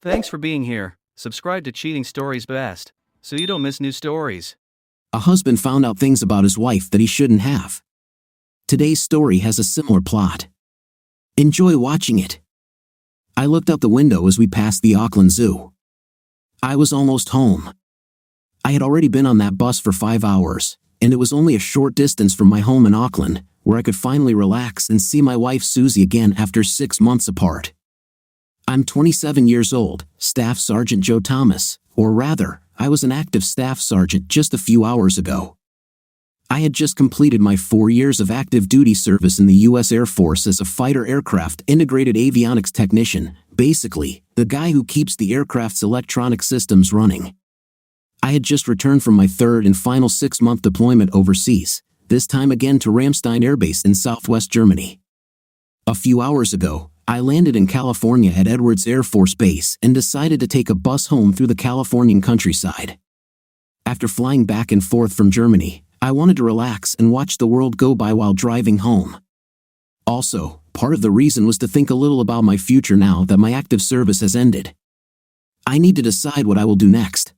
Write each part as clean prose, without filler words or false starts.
Thanks for being here. Subscribe to Cheating Stories Best, so you don't miss new stories. A husband found out things about his wife that he shouldn't have. Today's story has a similar plot. Enjoy watching it. I looked out the window as we passed the Auckland Zoo. I was almost home. I had already been on that bus for 5 hours, and it was only a short distance from my home in Auckland, where I could finally relax and see my wife Susie again after 6 months apart. I'm 27 years old, Staff Sergeant Joe Thomas, or rather, I was an active Staff Sergeant just a few hours ago. I had just completed my 4 years of active duty service in the U.S. Air Force as a fighter aircraft integrated avionics technician, basically, the guy who keeps the aircraft's electronic systems running. I had just returned from my third and final 6-month deployment overseas, this time again to Ramstein Air Base in southwest Germany. A few hours ago, I landed in California at Edwards Air Force Base and decided to take a bus home through the Californian countryside. After flying back and forth from Germany, I wanted to relax and watch the world go by while driving home. Also, part of the reason was to think a little about my future now that my active service has ended. I need to decide what I will do next.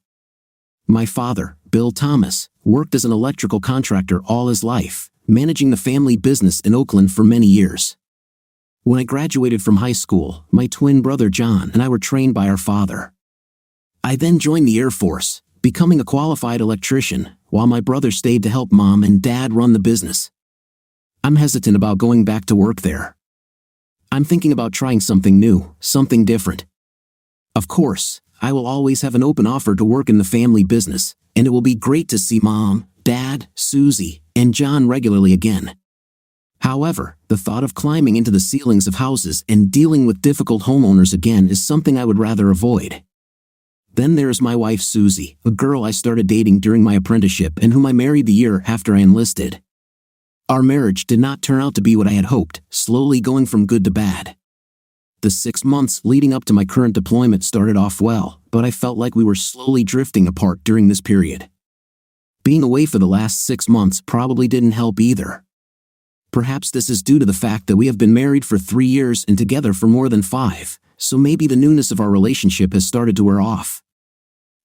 My father, Bill Thomas, worked as an electrical contractor all his life, managing the family business in Oakland for many years. When I graduated from high school, my twin brother John and I were trained by our father. I then joined the Air Force, becoming a qualified electrician, while my brother stayed to help Mom and Dad run the business. I'm hesitant about going back to work there. I'm thinking about trying something new, something different. Of course, I will always have an open offer to work in the family business, and it will be great to see Mom, Dad, Susie, and John regularly again. However, the thought of climbing into the ceilings of houses and dealing with difficult homeowners again is something I would rather avoid. Then there's my wife Susie, a girl I started dating during my apprenticeship and whom I married the year after I enlisted. Our marriage did not turn out to be what I had hoped, slowly going from good to bad. The 6 months leading up to my current deployment started off well, but I felt like we were slowly drifting apart during this period. Being away for the last 6 months probably didn't help either. Perhaps this is due to the fact that we have been married for 3 years and together for more than 5, so maybe the newness of our relationship has started to wear off.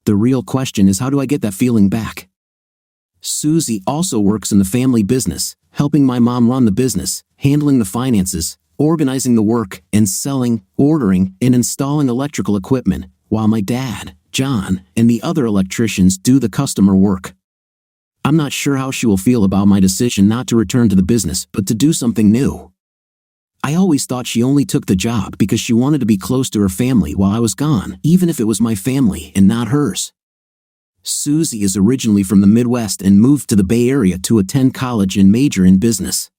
The real question is, how do I get that feeling back? Susie also works in the family business, helping my mom run the business, handling the finances, organizing the work, and selling, ordering, and installing electrical equipment, while my dad, John, and the other electricians do the customer work. I'm not sure how she will feel about my decision not to return to the business, but to do something new. I always thought she only took the job because she wanted to be close to her family while I was gone, even if it was my family and not hers. Susie is originally from the Midwest and moved to the Bay Area to attend college and major in business.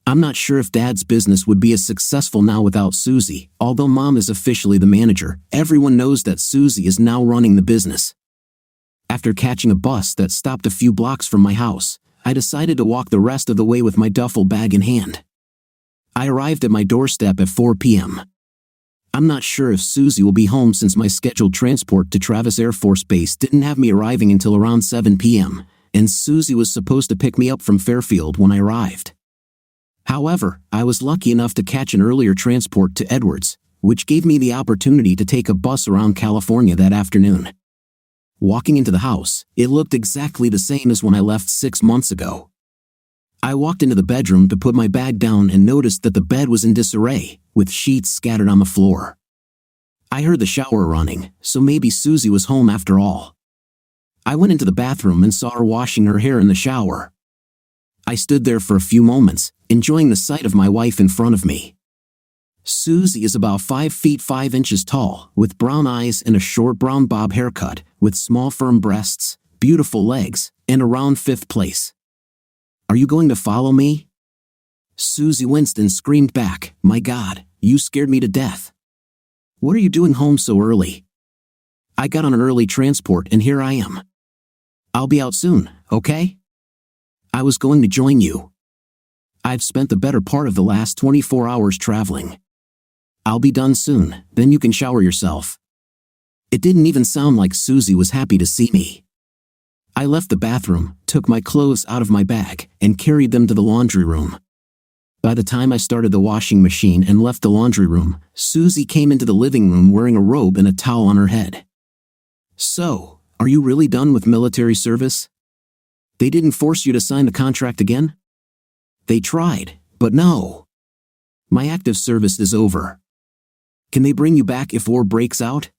I'm not sure if Dad's business would be as successful now without Susie. Although Mom is officially the manager, everyone knows that Susie is now running the business. After catching a bus that stopped a few blocks from my house, I decided to walk the rest of the way with my duffel bag in hand. I arrived at my doorstep at 4 p.m. I'm not sure if Susie will be home since my scheduled transport to Travis Air Force Base didn't have me arriving until around 7 p.m., and Susie was supposed to pick me up from Fairfield when I arrived. However, I was lucky enough to catch an earlier transport to Edwards, which gave me the opportunity to take a bus around California that afternoon. Walking into the house, it looked exactly the same as when I left 6 months ago. I walked into the bedroom to put my bag down and noticed that the bed was in disarray, with sheets scattered on the floor. I heard the shower running, so maybe Susie was home after all. I went into the bathroom and saw her washing her hair in the shower. I stood there for a few moments, enjoying the sight of my wife in front of me. Susie is about 5 feet 5 inches tall, with brown eyes and a short brown bob haircut, with small firm breasts, beautiful legs, and a round fifth place. "Are you going to follow me?" Susie winced and screamed back, "My God, you scared me to death. What are you doing home so early?" "I got on an early transport and here I am. I'll be out soon, okay? I was going to join you. I've spent the better part of the last 24 hours traveling. I'll be done soon, then you can shower yourself." It didn't even sound like Susie was happy to see me. I left the bathroom, took my clothes out of my bag, and carried them to the laundry room. By the time I started the washing machine and left the laundry room, Susie came into the living room wearing a robe and a towel on her head. "So, are you really done with military service? They didn't force you to sign the contract again?" "They tried, but no. My active service is over. Can they bring you back if war breaks out?"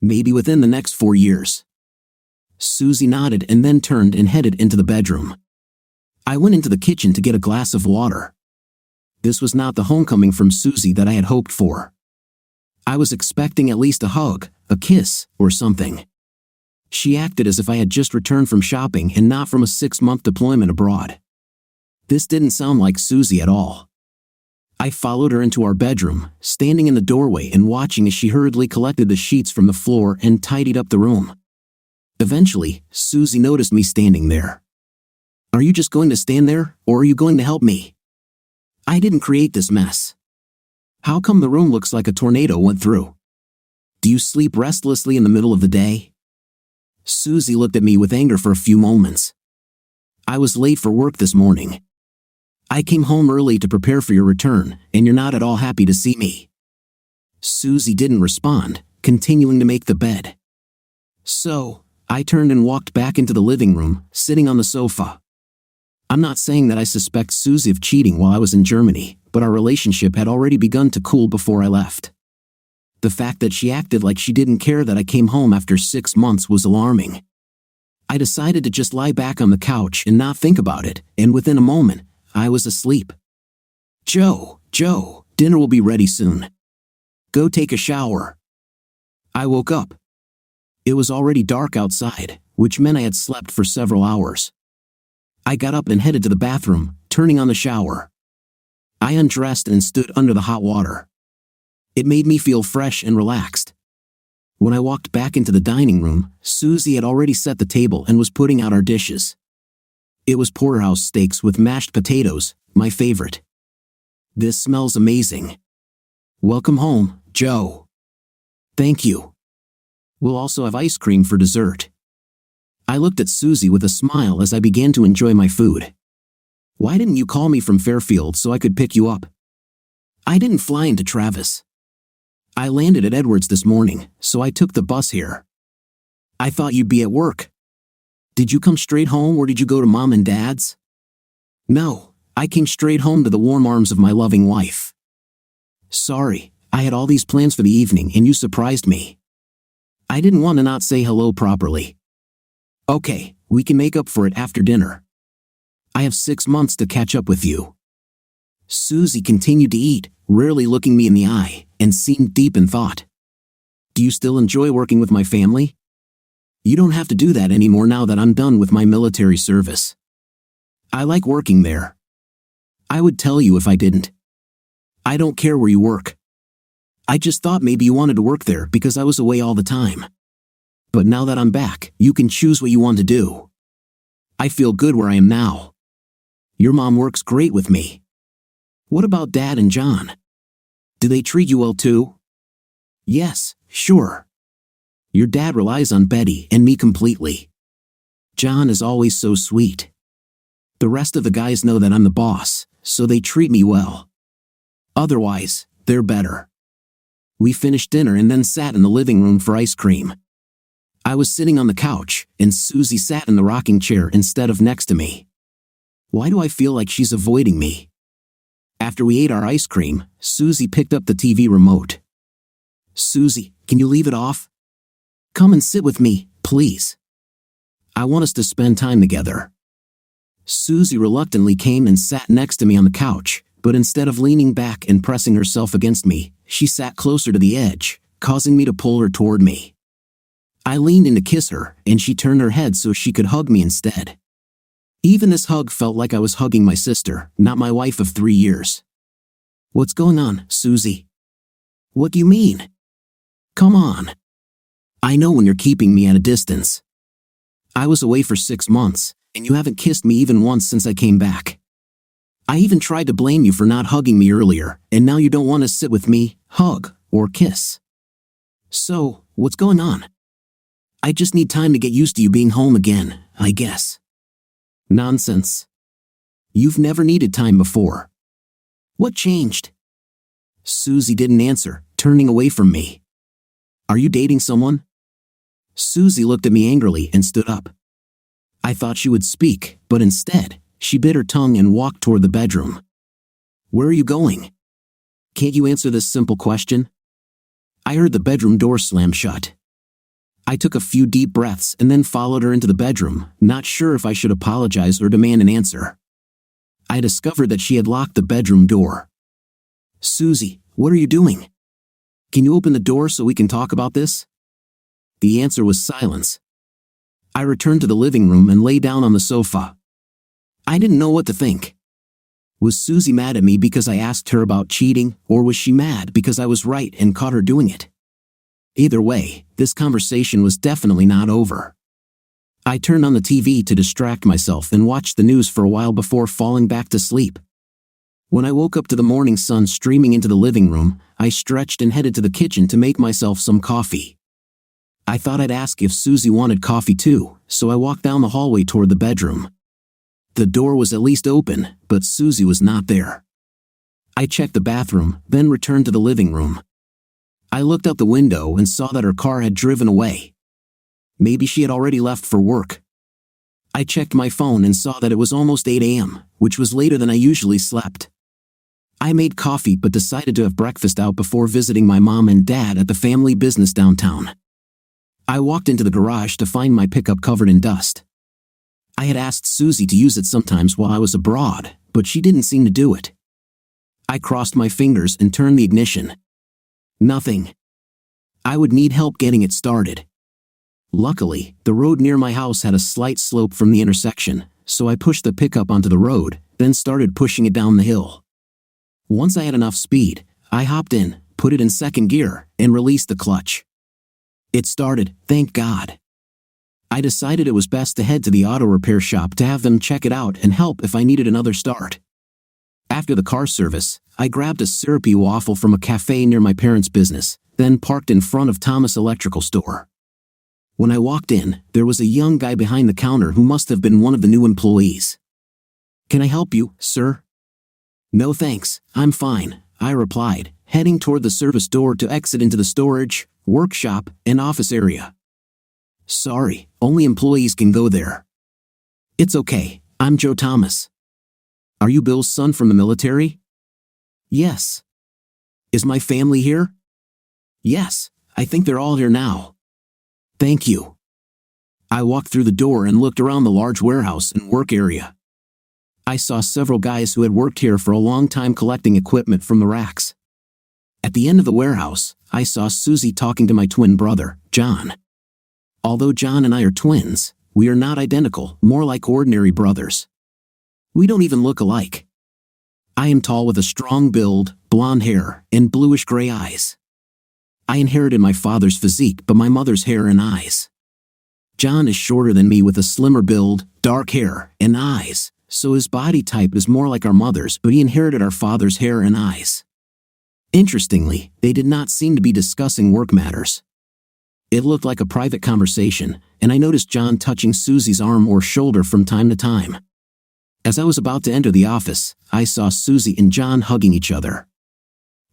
"Maybe within the next 4 years." Susie nodded and then turned and headed into the bedroom. I went into the kitchen to get a glass of water. This was not the homecoming from Susie that I had hoped for. I was expecting at least a hug, a kiss, or something. She acted as if I had just returned from shopping and not from a 6-month deployment abroad. This didn't sound like Susie at all. I followed her into our bedroom, standing in the doorway and watching as she hurriedly collected the sheets from the floor and tidied up the room. Eventually, Susie noticed me standing there. "Are you just going to stand there, or are you going to help me? I didn't create this mess. How come the room looks like a tornado went through? Do you sleep restlessly in the middle of the day?" Susie looked at me with anger for a few moments. "I was late for work this morning. I came home early to prepare for your return, and you're not at all happy to see me." Susie didn't respond, continuing to make the bed. So, I turned and walked back into the living room, sitting on the sofa. I'm not saying that I suspect Susie of cheating while I was in Germany, but our relationship had already begun to cool before I left. The fact that she acted like she didn't care that I came home after 6 months was alarming. I decided to just lie back on the couch and not think about it, and within a moment, I was asleep. Joe, dinner will be ready soon. Go take a shower." I woke up. It was already dark outside, which meant I had slept for several hours. I got up and headed to the bathroom, turning on the shower. I undressed and stood under the hot water. It made me feel fresh and relaxed. When I walked back into the dining room, Susie had already set the table and was putting out our dishes. It was porterhouse steaks with mashed potatoes, my favorite. "This smells amazing. Welcome home, Joe." "Thank you. We'll also have ice cream for dessert." I looked at Susie with a smile as I began to enjoy my food. "Why didn't you call me from Fairfield so I could pick you up?" "I didn't fly into Travis. I landed at Edwards this morning, so I took the bus here. I thought you'd be at work. Did you come straight home or did you go to Mom and Dad's?" "No, I came straight home to the warm arms of my loving wife." "Sorry, I had all these plans for the evening and you surprised me. I didn't want to not say hello properly." "Okay, we can make up for it after dinner. I have 6 months to catch up with you." Susie continued to eat, rarely looking me in the eye, and seemed deep in thought. "Do you still enjoy working with my family?" "You don't have to do that anymore now that I'm done with my military service." "I like working there. I would tell you if I didn't. I don't care where you work. I just thought maybe you wanted to work there because I was away all the time. But now that I'm back, you can choose what you want to do. I feel good where I am now. Your mom works great with me. What about Dad and John? Do they treat you well too?" "Yes, sure. Your dad relies on Betty and me completely. John is always so sweet. The rest of the guys know that I'm the boss, so they treat me well. Otherwise, they're better." We finished dinner and then sat in the living room for ice cream. I was sitting on the couch, and Susie sat in the rocking chair instead of next to me. Why do I feel like she's avoiding me? After we ate our ice cream, Susie picked up the TV remote. "Susie, can you leave it off? Come and sit with me, please. I want us to spend time together." Susie reluctantly came and sat next to me on the couch, but instead of leaning back and pressing herself against me, she sat closer to the edge, causing me to pull her toward me. I leaned in to kiss her, and she turned her head so she could hug me instead. Even this hug felt like I was hugging my sister, not my wife of 3 years. "What's going on, Susie?" "What do you mean? Come on. I know when you're keeping me at a distance. I was away for 6 months, and you haven't kissed me even once since I came back. I even tried to blame you for not hugging me earlier, and now you don't want to sit with me, hug, or kiss. So, what's going on? I just need time to get used to you being home again, I guess." "Nonsense. You've never needed time before. What changed? Susie didn't answer, turning away from me. Are you dating someone? Susie looked at me angrily and stood up. I thought she would speak, but instead, she bit her tongue and walked toward the bedroom. Where are you going? Can't you answer this simple question? I heard the bedroom door slam shut. I took a few deep breaths and then followed her into the bedroom, not sure if I should apologize or demand an answer. I discovered that she had locked the bedroom door. Susie, what are you doing? Can you open the door so we can talk about this? The answer was silence. I returned to the living room and lay down on the sofa. I didn't know what to think. Was Susie mad at me because I asked her about cheating, or was she mad because I was right and caught her doing it? Either way, this conversation was definitely not over. I turned on the TV to distract myself and watched the news for a while before falling back to sleep. When I woke up to the morning sun streaming into the living room, I stretched and headed to the kitchen to make myself some coffee. I thought I'd ask if Susie wanted coffee too, so I walked down the hallway toward the bedroom. The door was at least open, but Susie was not there. I checked the bathroom, then returned to the living room. I looked out the window and saw that her car had driven away. Maybe she had already left for work. I checked my phone and saw that it was almost 8 a.m., which was later than I usually slept. I made coffee but decided to have breakfast out before visiting my mom and dad at the family business downtown. I walked into the garage to find my pickup covered in dust. I had asked Susie to use it sometimes while I was abroad, but she didn't seem to do it. I crossed my fingers and turned the ignition. Nothing. I would need help getting it started. Luckily, the road near my house had a slight slope from the intersection, so I pushed the pickup onto the road, then started pushing it down the hill. Once I had enough speed, I hopped in, put it in second gear, and released the clutch. It started, thank God. I decided it was best to head to the auto repair shop to have them check it out and help if I needed another start. After the car service, I grabbed a syrupy waffle from a cafe near my parents' business, then parked in front of Thomas' electrical store. When I walked in, there was a young guy behind the counter who must have been one of the new employees. Can I help you, sir? No thanks, I'm fine, I replied, heading toward the service door to exit into the storage, workshop, and office area. Sorry, only employees can go there. It's okay, I'm Joe Thomas. Are you Bill's son from the military? Yes. Is my family here? Yes, I think they're all here now. Thank you. I walked through the door and looked around the large warehouse and work area. I saw several guys who had worked here for a long time collecting equipment from the racks. At the end of the warehouse, I saw Susie talking to my twin brother, John. Although John and I are twins, we are not identical, more like ordinary brothers. We don't even look alike. I am tall with a strong build, blonde hair, and bluish-gray eyes. I inherited my father's physique but my mother's hair and eyes. John is shorter than me with a slimmer build, dark hair, and eyes, so his body type is more like our mother's, but he inherited our father's hair and eyes. Interestingly, they did not seem to be discussing work matters. It looked like a private conversation, and I noticed John touching Susie's arm or shoulder from time to time. As I was about to enter the office, I saw Susie and John hugging each other.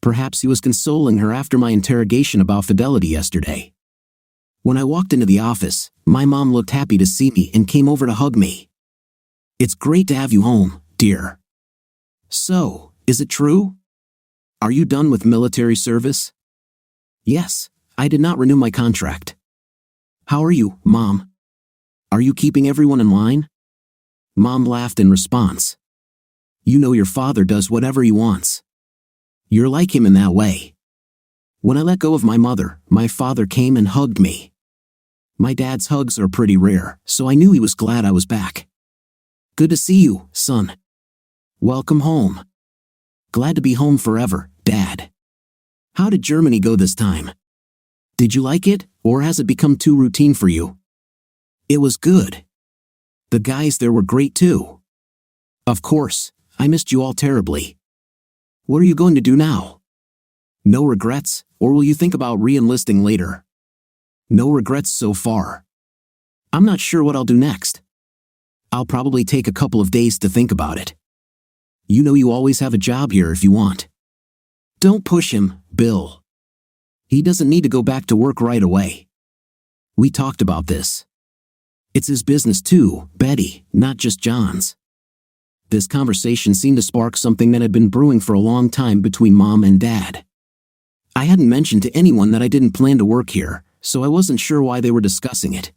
Perhaps he was consoling her after my interrogation about fidelity yesterday. When I walked into the office, my mom looked happy to see me and came over to hug me. It's great to have you home, dear. So, is it true? Are you done with military service? Yes, I did not renew my contract. How are you, Mom? Are you keeping everyone in line? Mom laughed in response. You know your father does whatever he wants. You're like him in that way. When I let go of my mother, my father came and hugged me. My dad's hugs are pretty rare, so I knew he was glad I was back. Good to see you, son. Welcome home. Glad to be home forever, Dad. How did Germany go this time? Did you like it, or has it become too routine for you? It was good. The guys there were great too. Of course, I missed you all terribly. What are you going to do now? No regrets, or will you think about re-enlisting later? No regrets so far. I'm not sure what I'll do next. I'll probably take a couple of days to think about it. You know you always have a job here if you want. Don't push him, Bill. He doesn't need to go back to work right away. We talked about this. It's his business too, Betty, not just John's. This conversation seemed to spark something that had been brewing for a long time between Mom and Dad. I hadn't mentioned to anyone that I didn't plan to work here, so I wasn't sure why they were discussing it.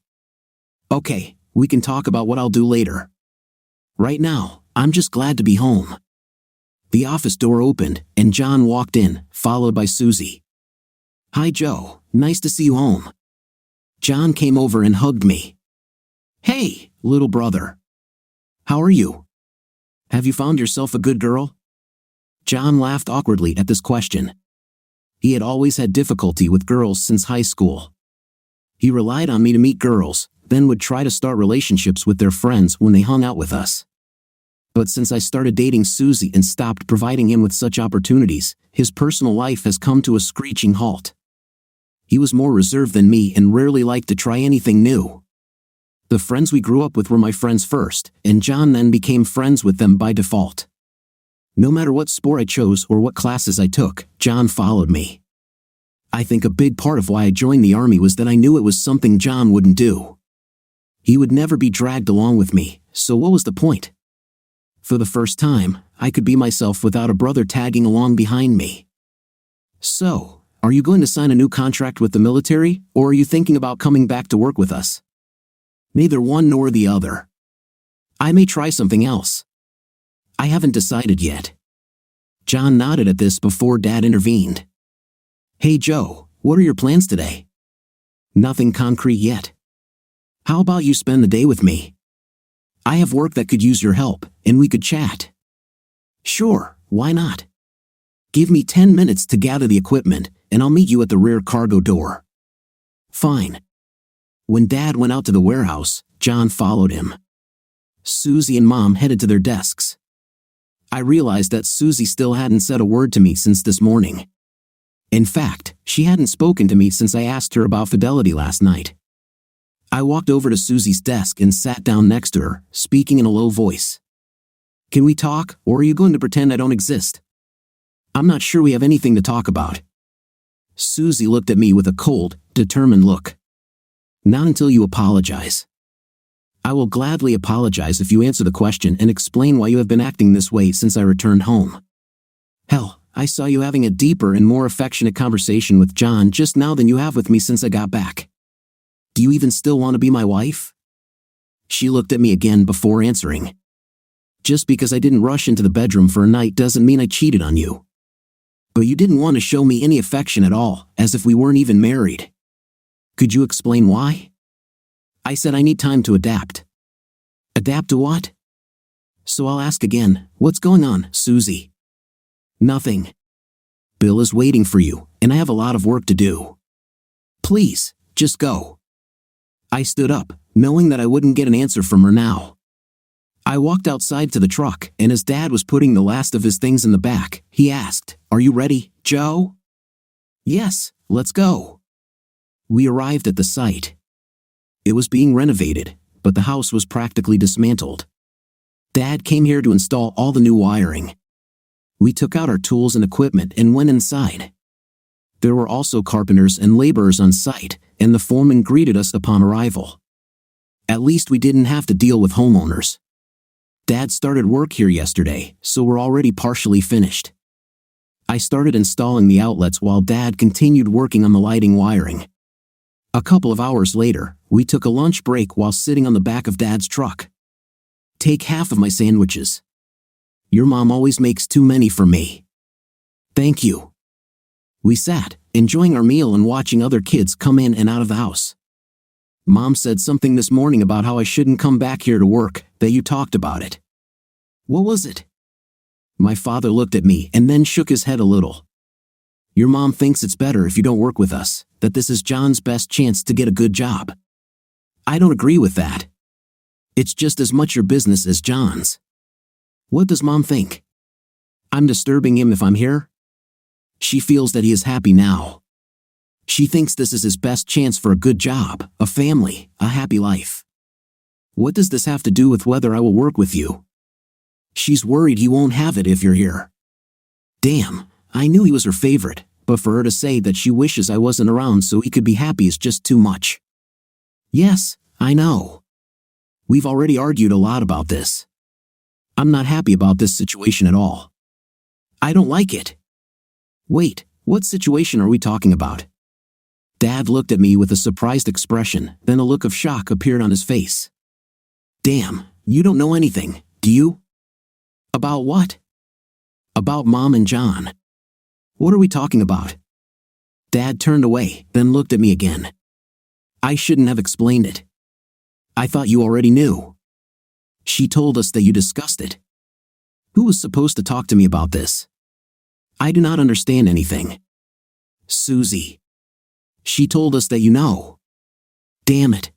Okay, we can talk about what I'll do later. Right now, I'm just glad to be home. The office door opened, and John walked in, followed by Susie. Hi, Joe. Nice to see you home. John came over and hugged me. Hey, little brother. How are you? Have you found yourself a good girl? John laughed awkwardly at this question. He had always had difficulty with girls since high school. He relied on me to meet girls, then would try to start relationships with their friends when they hung out with us. But since I started dating Susie and stopped providing him with such opportunities, his personal life has come to a screeching halt. He was more reserved than me and rarely liked to try anything new. The friends we grew up with were my friends first, and John then became friends with them by default. No matter what sport I chose or what classes I took, John followed me. I think a big part of why I joined the army was that I knew it was something John wouldn't do. He would never be dragged along with me, so what was the point? For the first time, I could be myself without a brother tagging along behind me. So, are you going to sign a new contract with the military, or are you thinking about coming back to work with us? Neither one nor the other. I may try something else. I haven't decided yet. John nodded at this before Dad intervened. Hey Joe, what are your plans today? Nothing concrete yet. How about you spend the day with me? I have work that could use your help, and we could chat. Sure, why not? Give me 10 minutes to gather the equipment, and I'll meet you at the rear cargo door. Fine. When Dad went out to the warehouse, John followed him. Susie and Mom headed to their desks. I realized that Susie still hadn't said a word to me since this morning. In fact, she hadn't spoken to me since I asked her about Fidelity last night. I walked over to Susie's desk and sat down next to her, speaking in a low voice. Can we talk, or are you going to pretend I don't exist? I'm not sure we have anything to talk about. Susie looked at me with a cold, determined look. Not until you apologize. I will gladly apologize if you answer the question and explain why you have been acting this way since I returned home. Hell, I saw you having a deeper and more affectionate conversation with John just now than you have with me since I got back. Do you even still want to be my wife? She looked at me again before answering. Just because I didn't rush into the bedroom for a night doesn't mean I cheated on you. But you didn't want to show me any affection at all, as if we weren't even married. Could you explain why? I said I need time to adapt. Adapt to what? So I'll ask again, what's going on, Susie? Nothing. Bill is waiting for you, and I have a lot of work to do. Please, just go. I stood up, knowing that I wouldn't get an answer from her now. I walked outside to the truck, and as Dad was putting the last of his things in the back, he asked, Are you ready, Joe? Yes, let's go. We arrived at the site. It was being renovated, but the house was practically dismantled. Dad came here to install all the new wiring. We took out our tools and equipment and went inside. There were also carpenters and laborers on site, and the foreman greeted us upon arrival. At least we didn't have to deal with homeowners. Dad started work here yesterday, so we're already partially finished. I started installing the outlets while Dad continued working on the lighting wiring. A couple of hours later, we took a lunch break while sitting on the back of Dad's truck. Take half of my sandwiches. Your mom always makes too many for me. Thank you. We sat, enjoying our meal and watching other kids come in and out of the house. Mom said something this morning about how I shouldn't come back here to work, that you talked about it. What was it? My father looked at me and then shook his head a little. Your mom thinks it's better if you don't work with us, that this is John's best chance to get a good job. I don't agree with that. It's just as much your business as John's. What does Mom think? I'm disturbing him if I'm here? She feels that he is happy now. She thinks this is his best chance for a good job, a family, a happy life. What does this have to do with whether I will work with you? She's worried he won't have it if you're here. Damn, I knew he was her favorite, but for her to say that she wishes I wasn't around so he could be happy is just too much. Yes, I know. We've already argued a lot about this. I'm not happy about this situation at all. I don't like it. Wait, what situation are we talking about? Dad looked at me with a surprised expression, then a look of shock appeared on his face. Damn, you don't know anything, do you? About what? About Mom and John. What are we talking about? Dad turned away, then looked at me again. I shouldn't have explained it. I thought you already knew. She told us that you discussed it. Who was supposed to talk to me about this? I do not understand anything. Susie. She told us that you know. Damn it.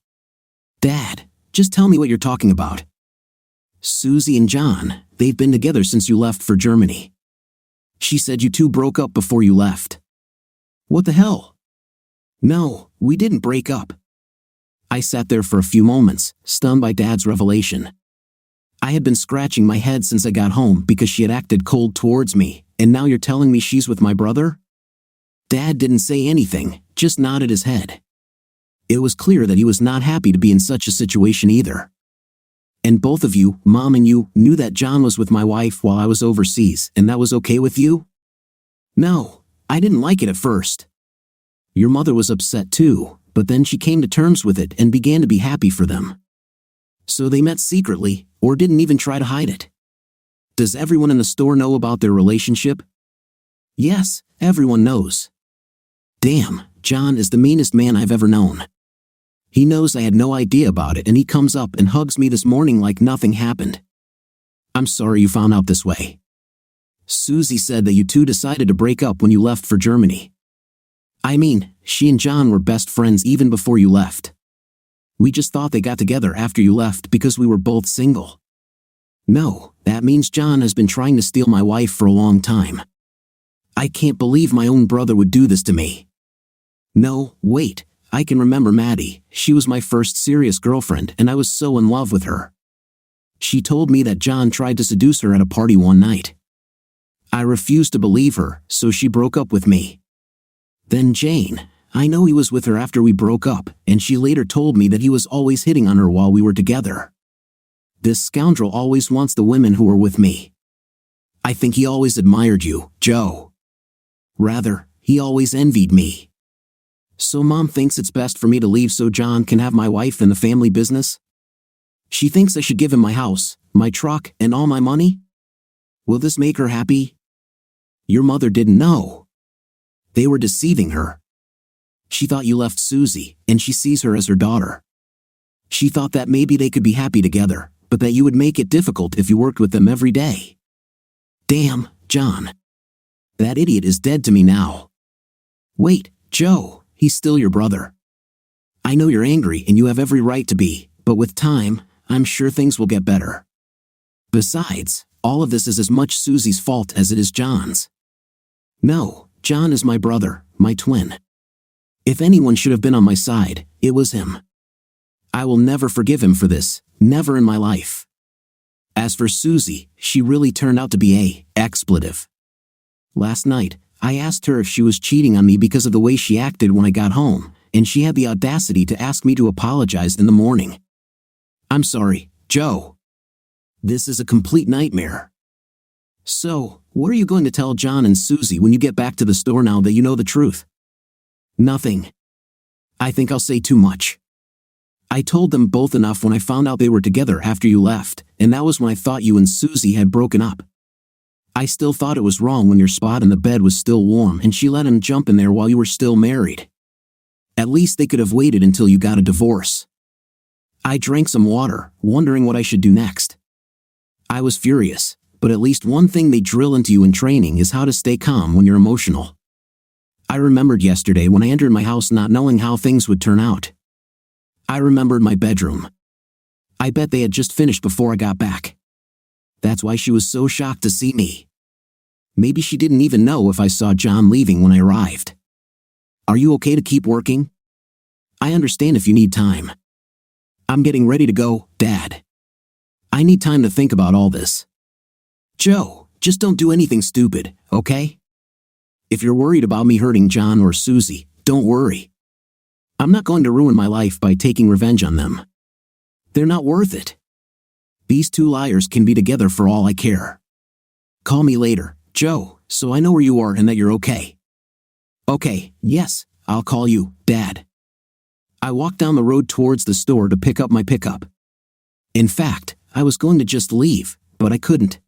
Dad, just tell me what you're talking about. Susie and John, they've been together since you left for Germany. She said you two broke up before you left. What the hell? No, we didn't break up. I sat there for a few moments, stunned by Dad's revelation. I had been scratching my head since I got home because she had acted cold towards me, and now you're telling me she's with my brother? Dad didn't say anything, just nodded his head. It was clear that he was not happy to be in such a situation either. And both of you, Mom and you, knew that John was with my wife while I was overseas, and that was okay with you? No, I didn't like it at first. Your mother was upset too, but then she came to terms with it and began to be happy for them. So they met secretly, or didn't even try to hide it. Does everyone in the store know about their relationship? Yes, everyone knows. Damn, John is the meanest man I've ever known. He knows I had no idea about it and he comes up and hugs me this morning like nothing happened. I'm sorry you found out this way. Susie said that you two decided to break up when you left for Germany. I mean, she and John were best friends even before you left. We just thought they got together after you left because we were both single. No, that means John has been trying to steal my wife for a long time. I can't believe my own brother would do this to me. No, wait, I can remember Maddie. She was my first serious girlfriend and I was so in love with her. She told me that John tried to seduce her at a party one night. I refused to believe her, so she broke up with me. Then Jane, I know he was with her after we broke up, and she later told me that he was always hitting on her while we were together. This scoundrel always wants the women who were with me. I think he always admired you, Joe. Rather, he always envied me. So Mom thinks it's best for me to leave so John can have my wife and the family business? She thinks I should give him my house, my truck, and all my money? Will this make her happy? Your mother didn't know. They were deceiving her. She thought you left Susie, and she sees her as her daughter. She thought that maybe they could be happy together, but that you would make it difficult if you worked with them every day. Damn, John. That idiot is dead to me now. Wait, Joe, he's still your brother. I know you're angry and you have every right to be, but with time, I'm sure things will get better. Besides, all of this is as much Susie's fault as it is John's. No, John is my brother, my twin. If anyone should have been on my side, it was him. I will never forgive him for this, never in my life. As for Susie, she really turned out to be a expletive. Last night, I asked her if she was cheating on me because of the way she acted when I got home, and she had the audacity to ask me to apologize in the morning. I'm sorry, Joe. This is a complete nightmare. So, what are you going to tell John and Susie when you get back to the store now that you know the truth? Nothing. I think I'll say too much. I told them both enough when I found out they were together after you left, and that was when I thought you and Susie had broken up. I still thought it was wrong when your spot in the bed was still warm and she let him jump in there while you were still married. At least they could have waited until you got a divorce. I drank some water, wondering what I should do next. I was furious, but at least one thing they drill into you in training is how to stay calm when you're emotional. I remembered yesterday when I entered my house not knowing how things would turn out. I remembered my bedroom. I bet they had just finished before I got back. That's why she was so shocked to see me. Maybe she didn't even know if I saw John leaving when I arrived. Are you okay to keep working? I understand if you need time. I'm getting ready to go, Dad. I need time to think about all this. Joe, just don't do anything stupid, okay? If you're worried about me hurting John or Susie, don't worry. I'm not going to ruin my life by taking revenge on them. They're not worth it. These two liars can be together for all I care. Call me later, Joe, so I know where you are and that you're okay. Okay, yes, I'll call you, Dad. I walked down the road towards the store to pick up my pickup. In fact, I was going to just leave, but I couldn't.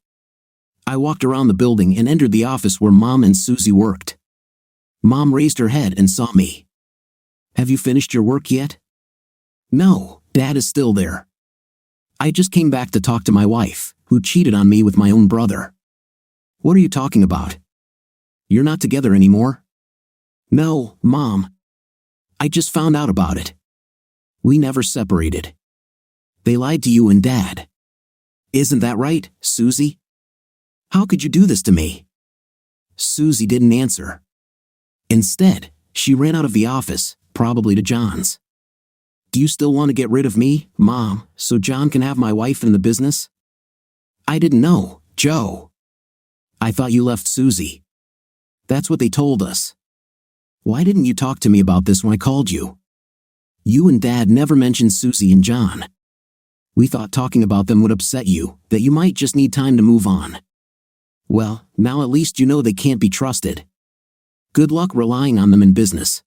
I walked around the building and entered the office where Mom and Susie worked. Mom raised her head and saw me. Have you finished your work yet? No, Dad is still there. I just came back to talk to my wife, who cheated on me with my own brother. What are you talking about? You're not together anymore? No, Mom. I just found out about it. We never separated. They lied to you and Dad. Isn't that right, Susie? How could you do this to me? Susie didn't answer. Instead, she ran out of the office, probably to John's. Do you still want to get rid of me, Mom, so John can have my wife in the business? I didn't know, Joe. I thought you left Susie. That's what they told us. Why didn't you talk to me about this when I called you? You and Dad never mentioned Susie and John. We thought talking about them would upset you, that you might just need time to move on. Well, now at least you know they can't be trusted. Good luck relying on them in business.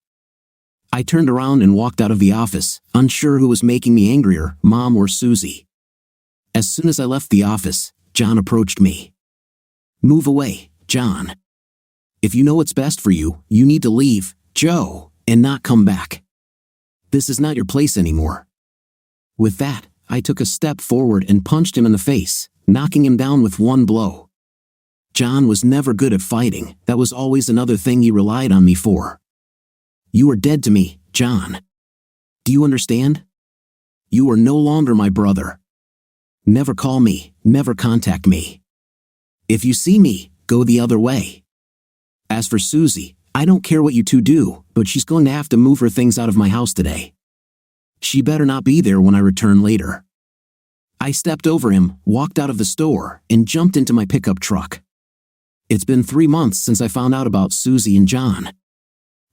I turned around and walked out of the office, unsure who was making me angrier, Mom or Susie. As soon as I left the office, John approached me. Move away, John. If you know what's best for you, you need to leave, Joe, and not come back. This is not your place anymore. With that, I took a step forward and punched him in the face, knocking him down with one blow. John was never good at fighting, that was always another thing he relied on me for. You are dead to me, John. Do you understand? You are no longer my brother. Never call me, never contact me. If you see me, go the other way. As for Susie, I don't care what you two do, but she's going to have to move her things out of my house today. She better not be there when I return later. I stepped over him, walked out of the store, and jumped into my pickup truck. It's been 3 months since I found out about Susie and John.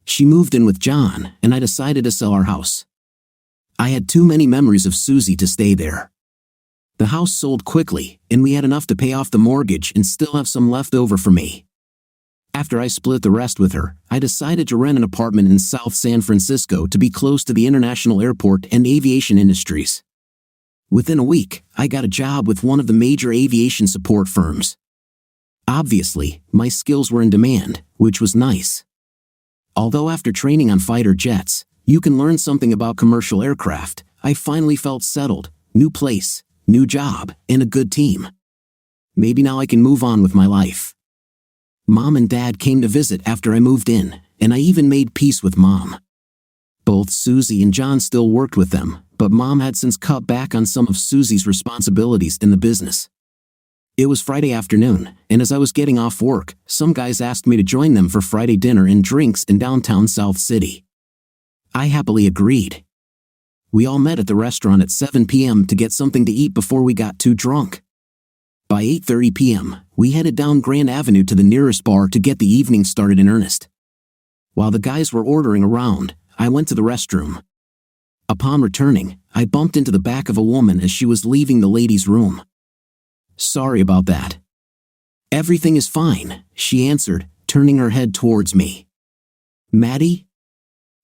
She moved in with John, and I decided to sell our house. I had too many memories of Susie to stay there. The house sold quickly, and we had enough to pay off the mortgage and still have some left over for me. After I split the rest with her, I decided to rent an apartment in South San Francisco to be close to the international airport and aviation industries. Within a week, I got a job with one of the major aviation support firms. Obviously, my skills were in demand, which was nice. Although after training on fighter jets, you can learn something about commercial aircraft, I finally felt settled, new place, new job, and a good team. Maybe now I can move on with my life. Mom and Dad came to visit after I moved in, and I even made peace with Mom. Both Susie and John still worked with them, but Mom had since cut back on some of Susie's responsibilities in the business. It was Friday afternoon, and as I was getting off work, some guys asked me to join them for Friday dinner and drinks in downtown South City. I happily agreed. We all met at the restaurant at 7 p.m. to get something to eat before we got too drunk. By 8:30 p.m., we headed down Grand Avenue to the nearest bar to get the evening started in earnest. While the guys were ordering around, I went to the restroom. Upon returning, I bumped into the back of a woman as she was leaving the ladies' room. Sorry about that. Everything is fine, she answered, turning her head towards me. Maddie?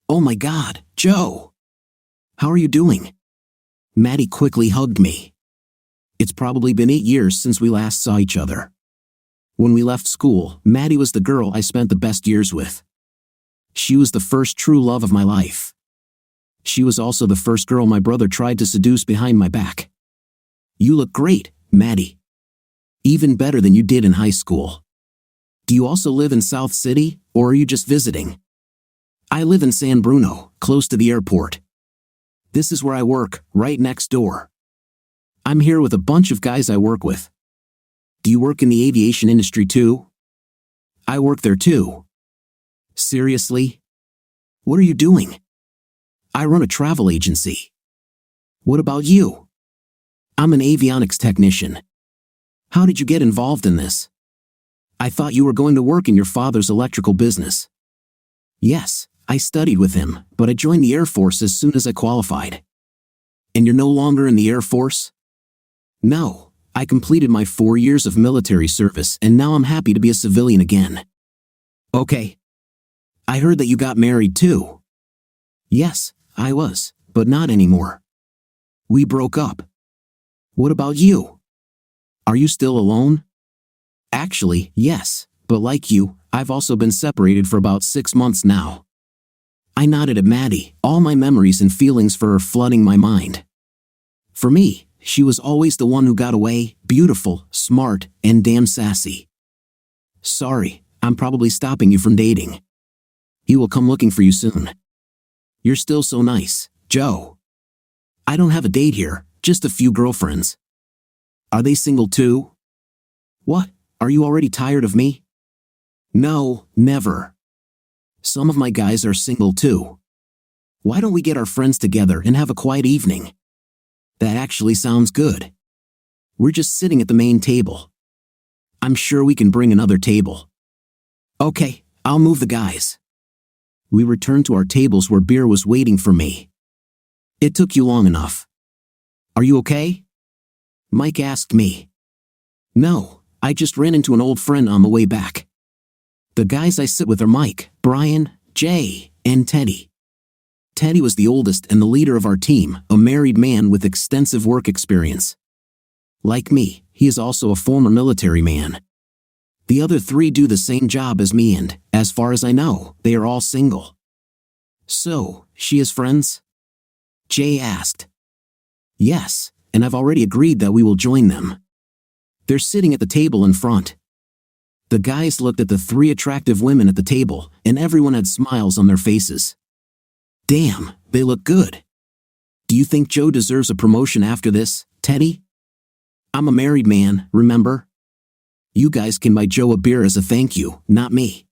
Oh my God, Joe! How are you doing? Maddie quickly hugged me. It's probably been 8 years since we last saw each other. When we left school, Maddie was the girl I spent the best years with. She was the first true love of my life. She was also the first girl my brother tried to seduce behind my back. You look great, Maddie. Even better than you did in high school. Do you also live in South City, or are you just visiting? I live in San Bruno, close to the airport. This is where I work, right next door. I'm here with a bunch of guys I work with. Do you work in the aviation industry too? I work there too. Seriously? What are you doing? I run a travel agency. What about you? I'm an avionics technician. How did you get involved in this? I thought you were going to work in your father's electrical business. Yes, I studied with him, but I joined the Air Force as soon as I qualified. And you're no longer in the Air Force? No, I completed my 4 years of military service and now I'm happy to be a civilian again. Okay. I heard that you got married too. Yes, I was, but not anymore. We broke up. What about you? Are you still alone? Actually, yes, but like you, I've also been separated for about 6 months now. I nodded at Maddie, all my memories and feelings for her flooding my mind. For me, she was always the one who got away, beautiful, smart, and damn sassy. Sorry, I'm probably stopping you from dating. He will come looking for you soon. You're still so nice, Joe. I don't have a date here, just a few girlfriends. Are they single too? What, are you already tired of me? No, never. Some of my guys are single too. Why don't we get our friends together and have a quiet evening? That actually sounds good. We're just sitting at the main table. I'm sure we can bring another table. Okay, I'll move the guys. We returned to our tables where beer was waiting for me. It took you long enough. Are you okay? Mike asked me. No, I just ran into an old friend on the way back. The guys I sit with are Mike, Brian, Jay, and Teddy. Teddy was the oldest and the leader of our team, a married man with extensive work experience. Like me, he is also a former military man. The other 3 do the same job as me and, as far as I know, they are all single. So, she has friends? Jay asked. Yes, and I've already agreed that we will join them. They're sitting at the table in front. The guys looked at the 3 attractive women at the table, and everyone had smiles on their faces. Damn, they look good. Do you think Joe deserves a promotion after this, Teddy? I'm a married man, remember? You guys can buy Joe a beer as a thank you, not me.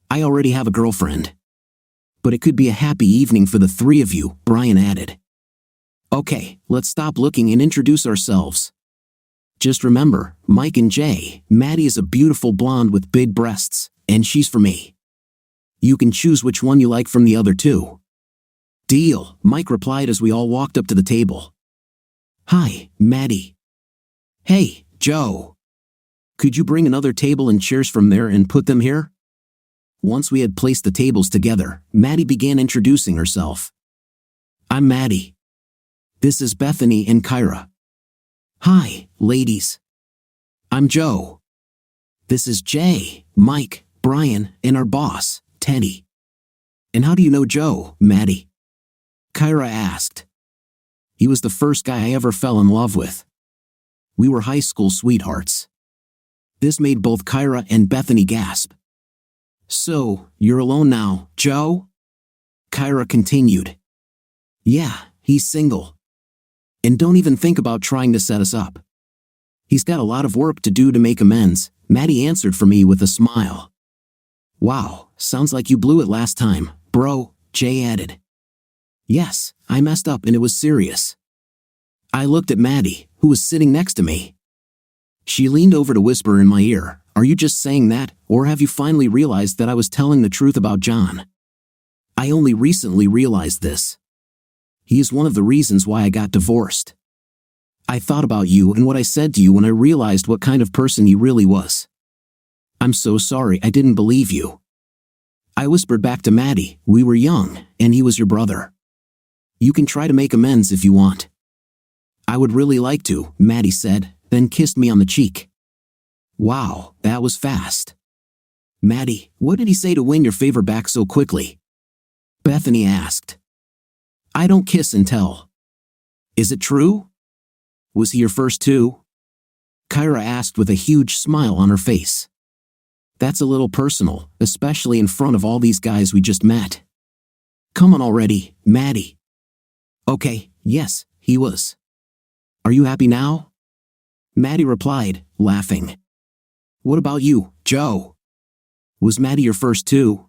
I already have a girlfriend. But it could be a happy evening for the 3 of you, Brian added. Okay, let's stop looking and introduce ourselves. Just remember, Mike and Jay, Maddie is a beautiful blonde with big breasts, and she's for me. You can choose which one you like from the other 2. Deal, Mike replied as we all walked up to the table. Hi, Maddie. Hey, Joe. Could you bring another table and chairs from there and put them here? Once we had placed the tables together, Maddie began introducing herself. I'm Maddie. This is Bethany and Kyra. Hi, ladies. I'm Joe. This is Jay, Mike, Brian, and our boss, Teddy. And how do you know Joe, Maddie? Kyra asked. He was the first guy I ever fell in love with. We were high school sweethearts. This made both Kyra and Bethany gasp. So, you're alone now, Joe? Kyra continued. Yeah, he's single. And don't even think about trying to set us up. He's got a lot of work to do to make amends, Maddie answered for me with a smile. Wow, sounds like you blew it last time, bro, Jay added. Yes, I messed up and it was serious. I looked at Maddie, who was sitting next to me. She leaned over to whisper in my ear, are you just saying that, or have you finally realized that I was telling the truth about John? I only recently realized this. He is one of the reasons why I got divorced. I thought about you and what I said to you when I realized what kind of person he really was. I'm so sorry I didn't believe you. I whispered back to Maddie, we were young, and he was your brother. You can try to make amends if you want. I would really like to, Maddie said, then kissed me on the cheek. Wow, that was fast. Maddie, what did he say to win your favor back so quickly? Bethany asked. I don't kiss and tell. Is it true? Was he your first too? Kyra asked with a huge smile on her face. That's a little personal, especially in front of all these guys we just met. Come on already, Maddie. Okay, yes, he was. Are you happy now? Maddie replied, laughing. What about you, Joe? Was Maddie your first too?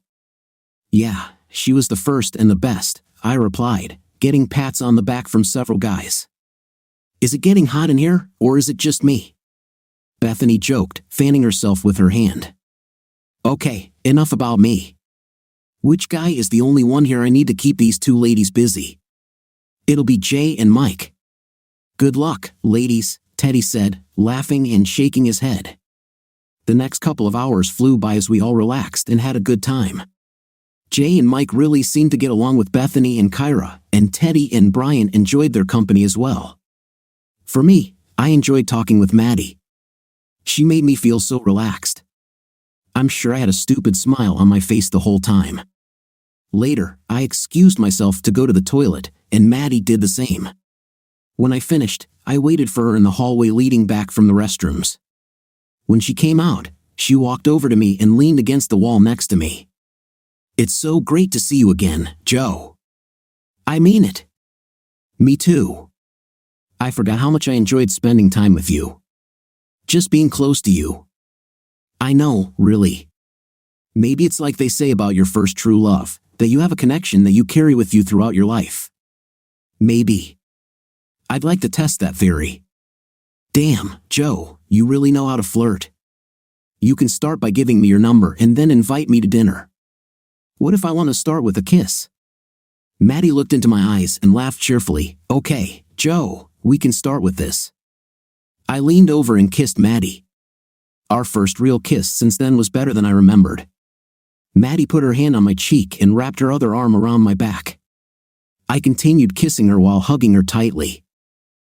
Yeah, she was the first and the best, I replied, getting pats on the back from several guys. Is it getting hot in here, or is it just me? Bethany joked, fanning herself with her hand. Okay, enough about me. Which guy is the only one here I need to keep these two ladies busy? It'll be Jay and Mike. Good luck, ladies, Teddy said, laughing and shaking his head. The next couple of hours flew by as we all relaxed and had a good time. Jay and Mike really seemed to get along with Bethany and Kyra, and Teddy and Brian enjoyed their company as well. For me, I enjoyed talking with Maddie. She made me feel so relaxed. I'm sure I had a stupid smile on my face the whole time. Later, I excused myself to go to the toilet, and Maddie did the same. When I finished, I waited for her in the hallway leading back from the restrooms. When she came out, she walked over to me and leaned against the wall next to me. It's so great to see you again, Joe. I mean it. Me too. I forgot how much I enjoyed spending time with you. Just being close to you. I know, really. Maybe it's like they say about your first true love, that you have a connection that you carry with you throughout your life. Maybe. I'd like to test that theory. Damn, Joe, you really know how to flirt. You can start by giving me your number and then invite me to dinner. What if I want to start with a kiss? Maddie looked into my eyes and laughed cheerfully. Okay, Joe, we can start with this. I leaned over and kissed Maddie. Our first real kiss since then was better than I remembered. Maddie put her hand on my cheek and wrapped her other arm around my back. I continued kissing her while hugging her tightly.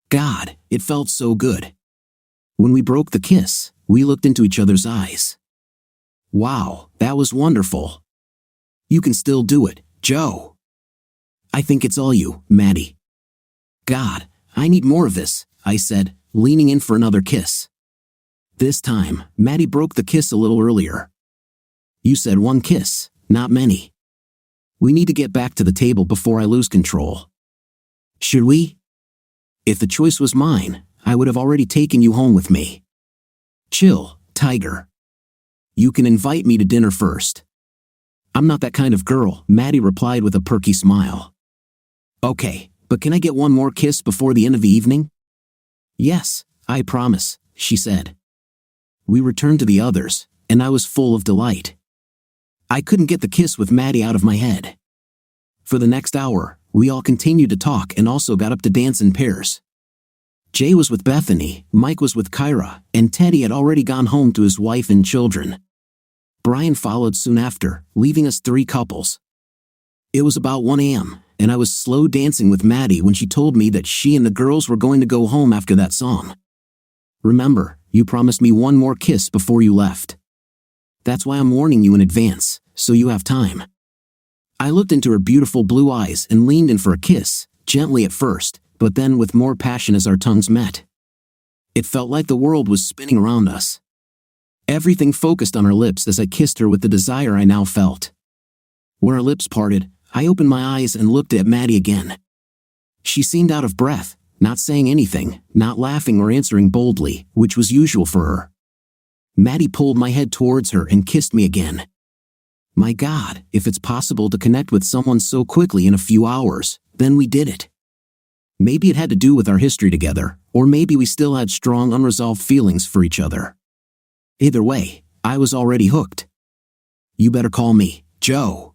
God, it felt so good. When we broke the kiss, we looked into each other's eyes. Wow, that was wonderful. You can still do it, Joe. I think it's all you, Maddie. God, I need more of this, I said, leaning in for another kiss. This time, Maddie broke the kiss a little earlier. You said one kiss, not many. We need to get back to the table before I lose control. Should we? If the choice was mine, I would have already taken you home with me. Chill, Tiger. You can invite me to dinner first. I'm not that kind of girl, Maddie replied with a perky smile. Okay, but can I get one more kiss before the end of the evening? Yes, I promise, she said. We returned to the others, and I was full of delight. I couldn't get the kiss with Maddie out of my head. For the next hour, we all continued to talk and also got up to dance in pairs. Jay was with Bethany, Mike was with Kyra, and Teddy had already gone home to his wife and children. Brian followed soon after, leaving us 3 couples. It was about 1 a.m., and I was slow dancing with Maddie when she told me that she and the girls were going to go home after that song. Remember, you promised me one more kiss before you left. That's why I'm warning you in advance, so you have time. I looked into her beautiful blue eyes and leaned in for a kiss, gently at first, but then with more passion as our tongues met. It felt like the world was spinning around us. Everything focused on her lips as I kissed her with the desire I now felt. When our lips parted, I opened my eyes and looked at Maddie again. She seemed out of breath, not saying anything, not laughing or answering boldly, which was usual for her. Maddie pulled my head towards her and kissed me again. My God, if it's possible to connect with someone so quickly in a few hours, then we did it. Maybe it had to do with our history together, or maybe we still had strong unresolved feelings for each other. Either way, I was already hooked. You better call me Joe.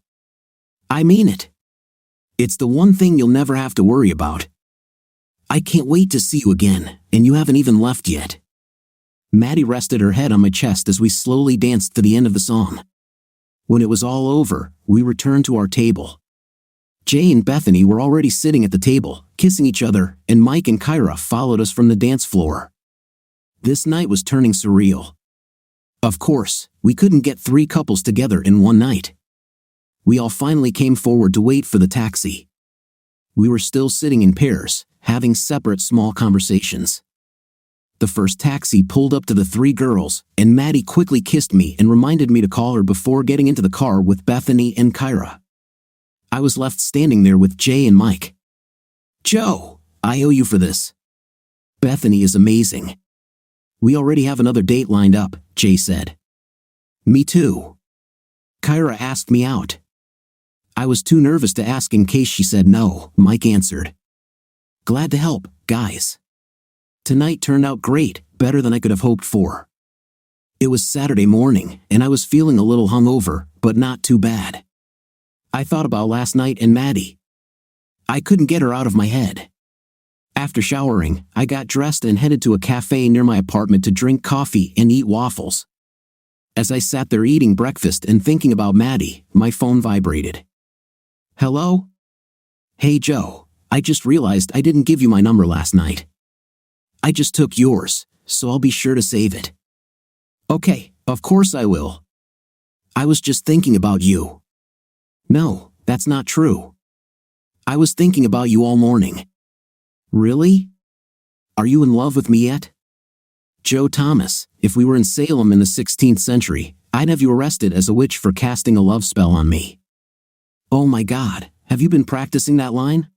I mean it. It's the one thing you'll never have to worry about. I can't wait to see you again, and you haven't even left yet. Maddie rested her head on my chest as we slowly danced to the end of the song. When it was all over, we returned to our table. Jay and Bethany were already sitting at the table, kissing each other, and Mike and Kyra followed us from the dance floor. This night was turning surreal. Of course, we couldn't get 3 couples together in one night. We all finally came forward to wait for the taxi. We were still sitting in pairs, having separate small conversations. The first taxi pulled up to the 3 girls, and Maddie quickly kissed me and reminded me to call her before getting into the car with Bethany and Kyra. I was left standing there with Jay and Mike. Joe, I owe you for this. Bethany is amazing. We already have another date lined up, Jay said. Me too. Kyra asked me out. I was too nervous to ask in case she said no, Mike answered. Glad to help, guys. Tonight turned out great, better than I could have hoped for. It was Saturday morning, and I was feeling a little hungover, but not too bad. I thought about last night and Maddie. I couldn't get her out of my head. After showering, I got dressed and headed to a cafe near my apartment to drink coffee and eat waffles. As I sat there eating breakfast and thinking about Maddie, my phone vibrated. Hello? Hey Joe, I just realized I didn't give you my number last night. I just took yours, so I'll be sure to save it. Okay, of course I will. I was just thinking about you. No, that's not true. I was thinking about you all morning. Really? Are you in love with me yet? Joe Thomas, if we were in Salem in the 16th century, I'd have you arrested as a witch for casting a love spell on me. Oh my God, have you been practicing that line?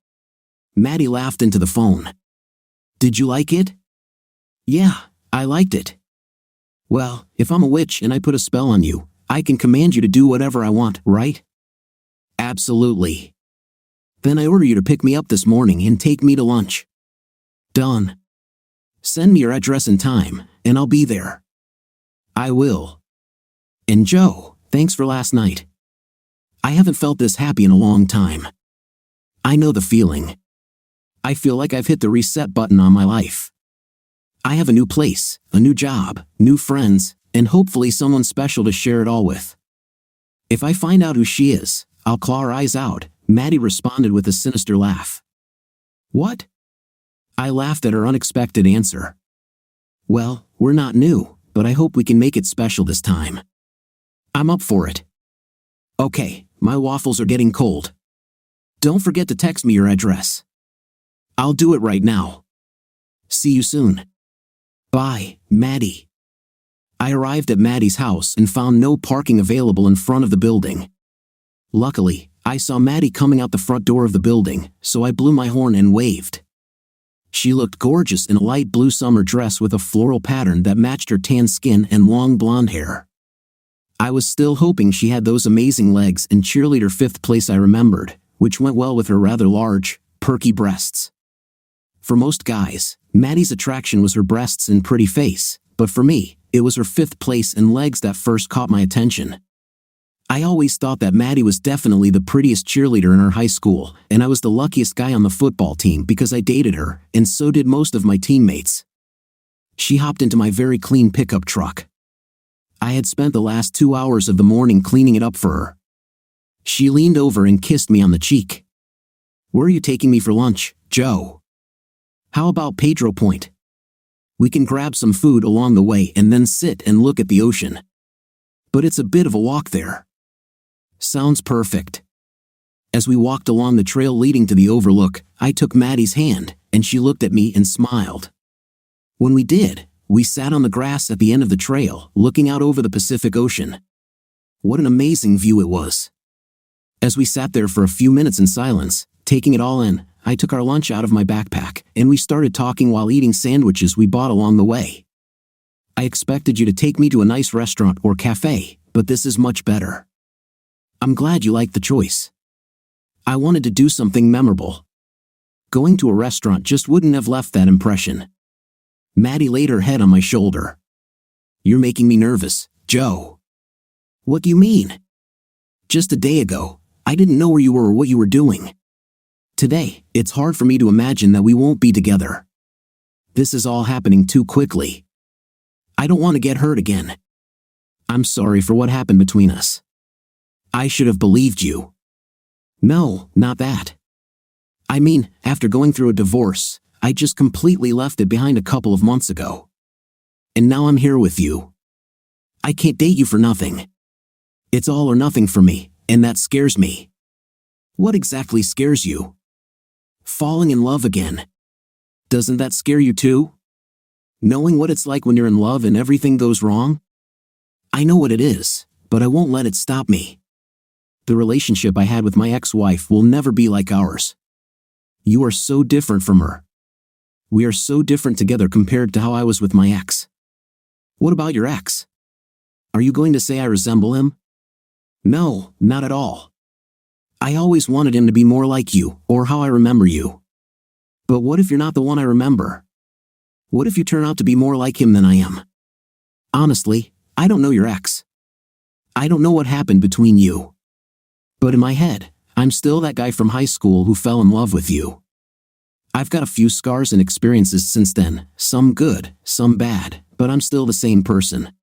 Maddie laughed into the phone. Did you like it? Yeah, I liked it. Well, if I'm a witch and I put a spell on you, I can command you to do whatever I want, right? Absolutely. Then I order you to pick me up this morning and take me to lunch. Done. Send me your address and time, and I'll be there. I will. And Joe, thanks for last night. I haven't felt this happy in a long time. I know the feeling. I feel like I've hit the reset button on my life. I have a new place, a new job, new friends, and hopefully someone special to share it all with. If I find out who she is, I'll claw her eyes out, Maddie responded with a sinister laugh. What? I laughed at her unexpected answer. Well, we're not new, but I hope we can make it special this time. I'm up for it. Okay, my waffles are getting cold. Don't forget to text me your address. I'll do it right now. See you soon. Bye, Maddie. I arrived at Maddie's house and found no parking available in front of the building. Luckily, I saw Maddie coming out the front door of the building, so I blew my horn and waved. She looked gorgeous in a light blue summer dress with a floral pattern that matched her tan skin and long blonde hair. I was still hoping she had those amazing legs and cheerleader fifth place I remembered, which went well with her rather large, perky breasts. For most guys, Maddie's attraction was her breasts and pretty face, but for me, it was her fifth place and legs that first caught my attention. I always thought that Maddie was definitely the prettiest cheerleader in her high school, and I was the luckiest guy on the football team because I dated her, and so did most of my teammates. She hopped into my very clean pickup truck. I had spent the last 2 hours of the morning cleaning it up for her. She leaned over and kissed me on the cheek. Where are you taking me for lunch, Joe? How about Pedro Point? We can grab some food along the way and then sit and look at the ocean. But it's a bit of a walk there. Sounds perfect. As we walked along the trail leading to the overlook, I took Maddie's hand, and she looked at me and smiled. When we did, we sat on the grass at the end of the trail, looking out over the Pacific Ocean. What an amazing view it was. As we sat there for a few minutes in silence, taking it all in, I took our lunch out of my backpack, and we started talking while eating sandwiches we bought along the way. I expected you to take me to a nice restaurant or cafe, but this is much better. I'm glad you liked the choice. I wanted to do something memorable. Going to a restaurant just wouldn't have left that impression. Maddie laid her head on my shoulder. You're making me nervous, Joe. What do you mean? Just a day ago, I didn't know where you were or what you were doing. Today, it's hard for me to imagine that we won't be together. This is all happening too quickly. I don't want to get hurt again. I'm sorry for what happened between us. I should have believed you. No, not that. I mean, after going through a divorce, I just completely left it behind a couple of months ago. And now I'm here with you. I can't date you for nothing. It's all or nothing for me, and that scares me. What exactly scares you? Falling in love again. Doesn't that scare you too? Knowing what it's like when you're in love and everything goes wrong? I know what it is, but I won't let it stop me. The relationship I had with my ex-wife will never be like ours. You are so different from her. We are so different together compared to how I was with my ex. What about your ex? Are you going to say I resemble him? No, not at all. I always wanted him to be more like you, or how I remember you. But what if you're not the one I remember? What if you turn out to be more like him than I am? Honestly, I don't know your ex. I don't know what happened between you. But in my head, I'm still that guy from high school who fell in love with you. I've got a few scars and experiences since then, some good, some bad, but I'm still the same person.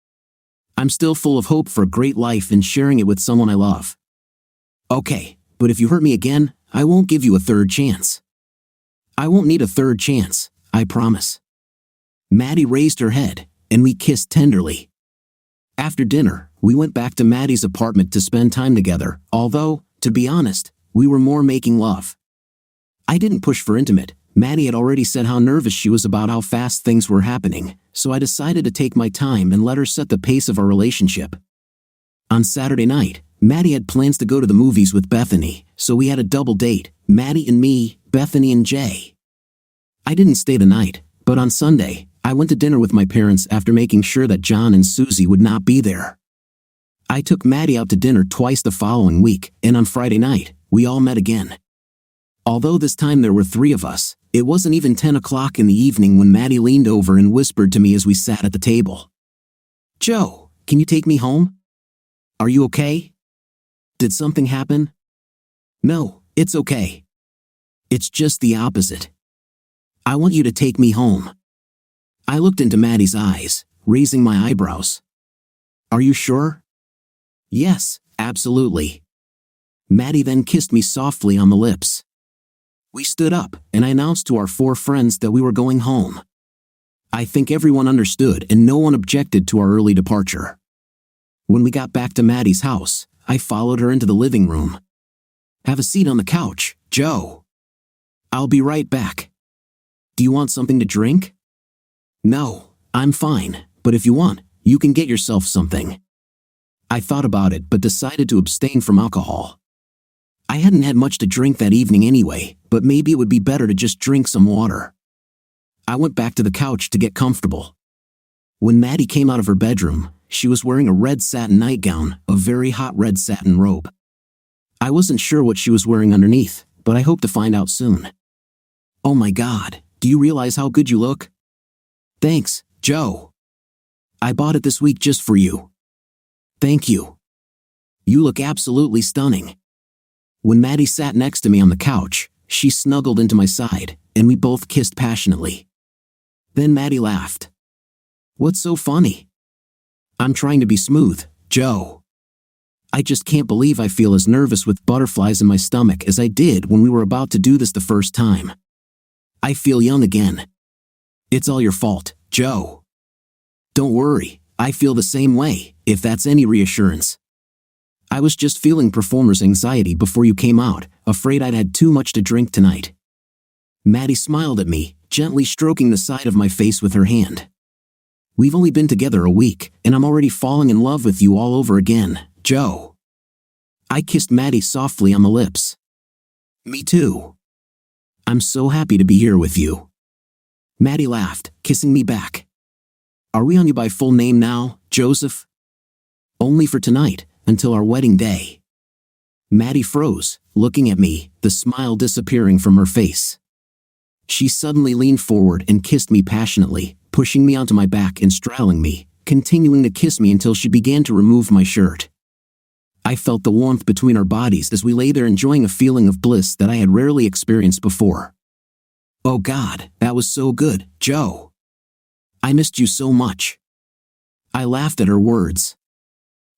I'm still full of hope for a great life and sharing it with someone I love. Okay, but if you hurt me again, I won't give you a third chance. I won't need a third chance, I promise. Maddie raised her head, and we kissed tenderly. After dinner, we went back to Maddie's apartment to spend time together, although, to be honest, we were more making love. I didn't push for intimate. Maddie had already said how nervous she was about how fast things were happening, so I decided to take my time and let her set the pace of our relationship. On Saturday night, Maddie had plans to go to the movies with Bethany, so we had a double date, Maddie and me, Bethany and Jay. I didn't stay the night, but on Sunday, I went to dinner with my parents after making sure that John and Susie would not be there. I took Maddie out to dinner twice the following week, and on Friday night, we all met again. Although this time there were 3 of us, it wasn't even 10 o'clock in the evening when Maddie leaned over and whispered to me as we sat at the table. "Joe, can you take me home? Are you okay? Did something happen?" "No, it's okay. It's just the opposite. I want you to take me home." I looked into Maddie's eyes, raising my eyebrows. "Are you sure?" "Yes, absolutely." Maddie then kissed me softly on the lips. We stood up, and I announced to our 4 friends that we were going home. I think everyone understood and no one objected to our early departure. When we got back to Maddie's house, I followed her into the living room. "Have a seat on the couch, Joe. I'll be right back. Do you want something to drink?" "No, I'm fine, but if you want, you can get yourself something." I thought about it but decided to abstain from alcohol. I hadn't had much to drink that evening anyway, but maybe it would be better to just drink some water. I went back to the couch to get comfortable. When Maddie came out of her bedroom, she was wearing a red satin nightgown, a very hot red satin robe. I wasn't sure what she was wearing underneath, but I hope to find out soon. "Oh my God, do you realize how good you look?" "Thanks, Joe. I bought it this week just for you." "Thank you. You look absolutely stunning." When Maddie sat next to me on the couch, she snuggled into my side, and we both kissed passionately. Then Maddie laughed. "What's so funny?" "I'm trying to be smooth, Joe. I just can't believe I feel as nervous with butterflies in my stomach as I did when we were about to do this the first time. I feel young again." "It's all your fault, Joe. Don't worry, I feel the same way, if that's any reassurance. I was just feeling performer's anxiety before you came out, afraid I'd had too much to drink tonight." Maddie smiled at me, gently stroking the side of my face with her hand. "We've only been together a week, and I'm already falling in love with you all over again, Joe." I kissed Maddie softly on the lips. "Me too. I'm so happy to be here with you." Maddie laughed, kissing me back. "Are we on you by full name now, Joseph?" "Only for tonight, until our wedding day." Maddie froze, looking at me, the smile disappearing from her face. She suddenly leaned forward and kissed me passionately, pushing me onto my back and straddling me, continuing to kiss me until she began to remove my shirt. I felt the warmth between our bodies as we lay there enjoying a feeling of bliss that I had rarely experienced before. "Oh God, that was so good, Joe. I missed you so much." I laughed at her words.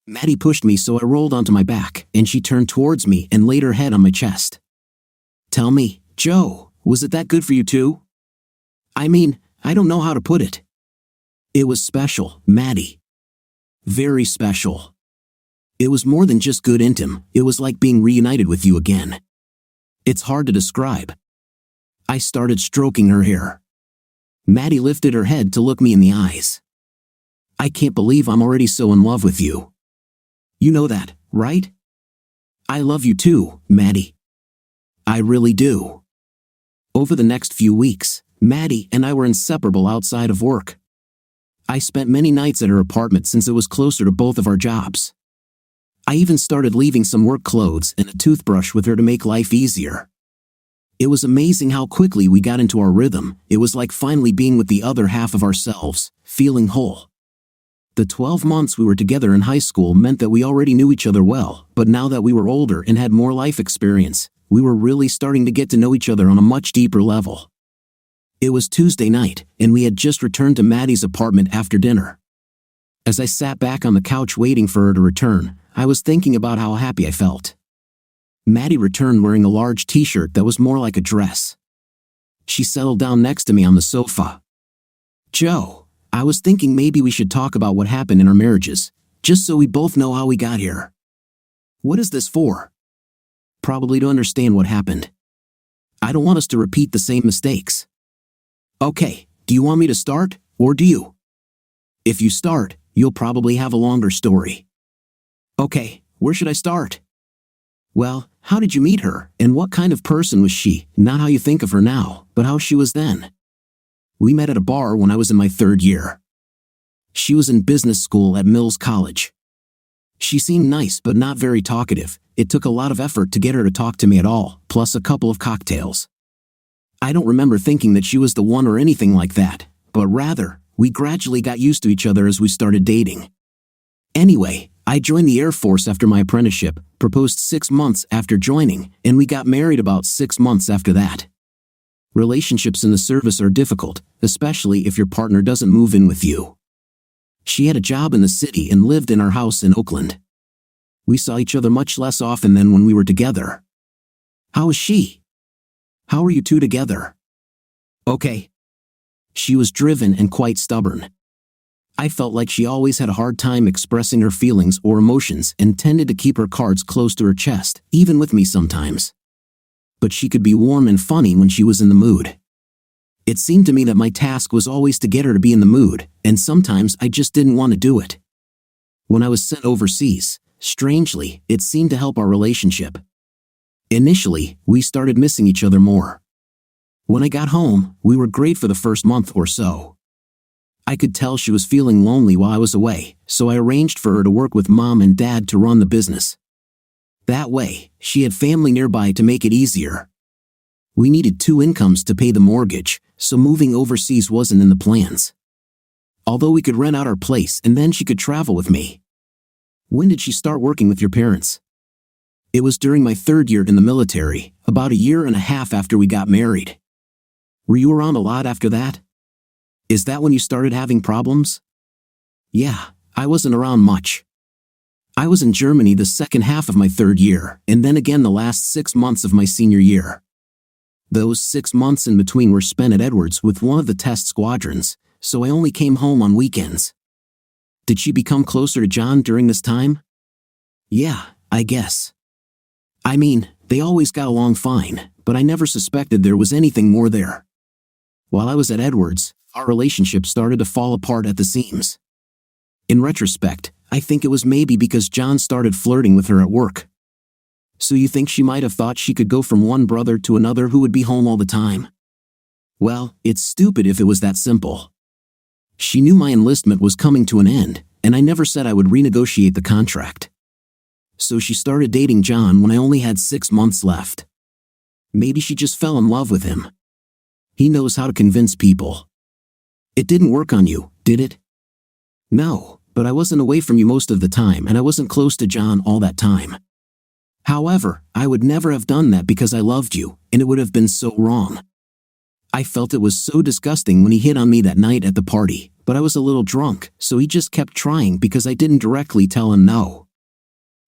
Maddie pushed me so I rolled onto my back, and she turned towards me and laid her head on my chest. "Tell me, Joe, was it that good for you too? I mean, I don't know how to put it." "It was special, Maddie. Very special. It was more than just good intim, it was like being reunited with you again. It's hard to describe." I started stroking her hair. Maddie lifted her head to look me in the eyes. "I can't believe I'm already so in love with you. You know that, right? I love you too, Maddie. I really do." Over the next few weeks, Maddie and I were inseparable outside of work. I spent many nights at her apartment since it was closer to both of our jobs. I even started leaving some work clothes and a toothbrush with her to make life easier. It was amazing how quickly we got into our rhythm. It was like finally being with the other half of ourselves, feeling whole. The 12 months we were together in high school meant that we already knew each other well, but now that we were older and had more life experience, we were really starting to get to know each other on a much deeper level. It was Tuesday night, and we had just returned to Maddie's apartment after dinner. As I sat back on the couch waiting for her to return, I was thinking about how happy I felt. Maddie returned wearing a large t-shirt that was more like a dress. She settled down next to me on the sofa. "Joe, I was thinking maybe we should talk about what happened in our marriages, just so we both know how we got here." "What is this for?" "Probably to understand what happened. I don't want us to repeat the same mistakes." "Okay, do you want me to start, or do you?" "If you start, you'll probably have a longer story." "Okay, where should I start?" "Well, how did you meet her, and what kind of person was she? Not how you think of her now, but how she was then." "We met at a bar when I was in my 3rd year. She was in business school at Mills College. She seemed nice but not very talkative. It took a lot of effort to get her to talk to me at all, plus a couple of cocktails. I don't remember thinking that she was the one or anything like that, but rather, we gradually got used to each other as we started dating. Anyway, I joined the Air Force after my apprenticeship, proposed 6 months after joining, and we got married about 6 months after that. Relationships in the service are difficult, especially if your partner doesn't move in with you. She had a job in the city and lived in our house in Oakland. We saw each other much less often than when we were together. How was she? How are you two together? Okay. She was driven and quite stubborn. I felt like she always had a hard time expressing her feelings or emotions and tended to keep her cards close to her chest, even with me sometimes. But she could be warm and funny when she was in the mood. It seemed to me that my task was always to get her to be in the mood, and sometimes I just didn't want to do it. When I was sent overseas, strangely, it seemed to help our relationship. Initially, we started missing each other more. When I got home, we were great for the first month or so. I could tell she was feeling lonely while I was away, so I arranged for her to work with Mom and Dad to run the business. That way, she had family nearby to make it easier. We needed 2 incomes to pay the mortgage, so moving overseas wasn't in the plans. Although we could rent out our place and then she could travel with me. When did she start working with your parents? It was during my 3rd year in the military, about a year and a half after we got married. Were you around a lot after that? Is that when you started having problems? Yeah, I wasn't around much. I was in Germany the second half of my 3rd year, and then again the last 6 months of my senior year. Those 6 months in between were spent at Edwards with one of the test squadrons, so I only came home on weekends. Did she become closer to John during this time? Yeah, I guess. I mean, they always got along fine, but I never suspected there was anything more there. While I was at Edwards, our relationship started to fall apart at the seams. In retrospect, I think it was maybe because John started flirting with her at work. So you think she might have thought she could go from one brother to another who would be home all the time? Well, it's stupid if it was that simple. She knew my enlistment was coming to an end, and I never said I would renegotiate the contract. So she started dating John when I only had 6 months left. Maybe she just fell in love with him. He knows how to convince people. It didn't work on you, did it? No, but I wasn't away from you most of the time and I wasn't close to John all that time. However, I would never have done that because I loved you, and it would have been so wrong. I felt it was so disgusting when he hit on me that night at the party, but I was a little drunk, so he just kept trying because I didn't directly tell him no.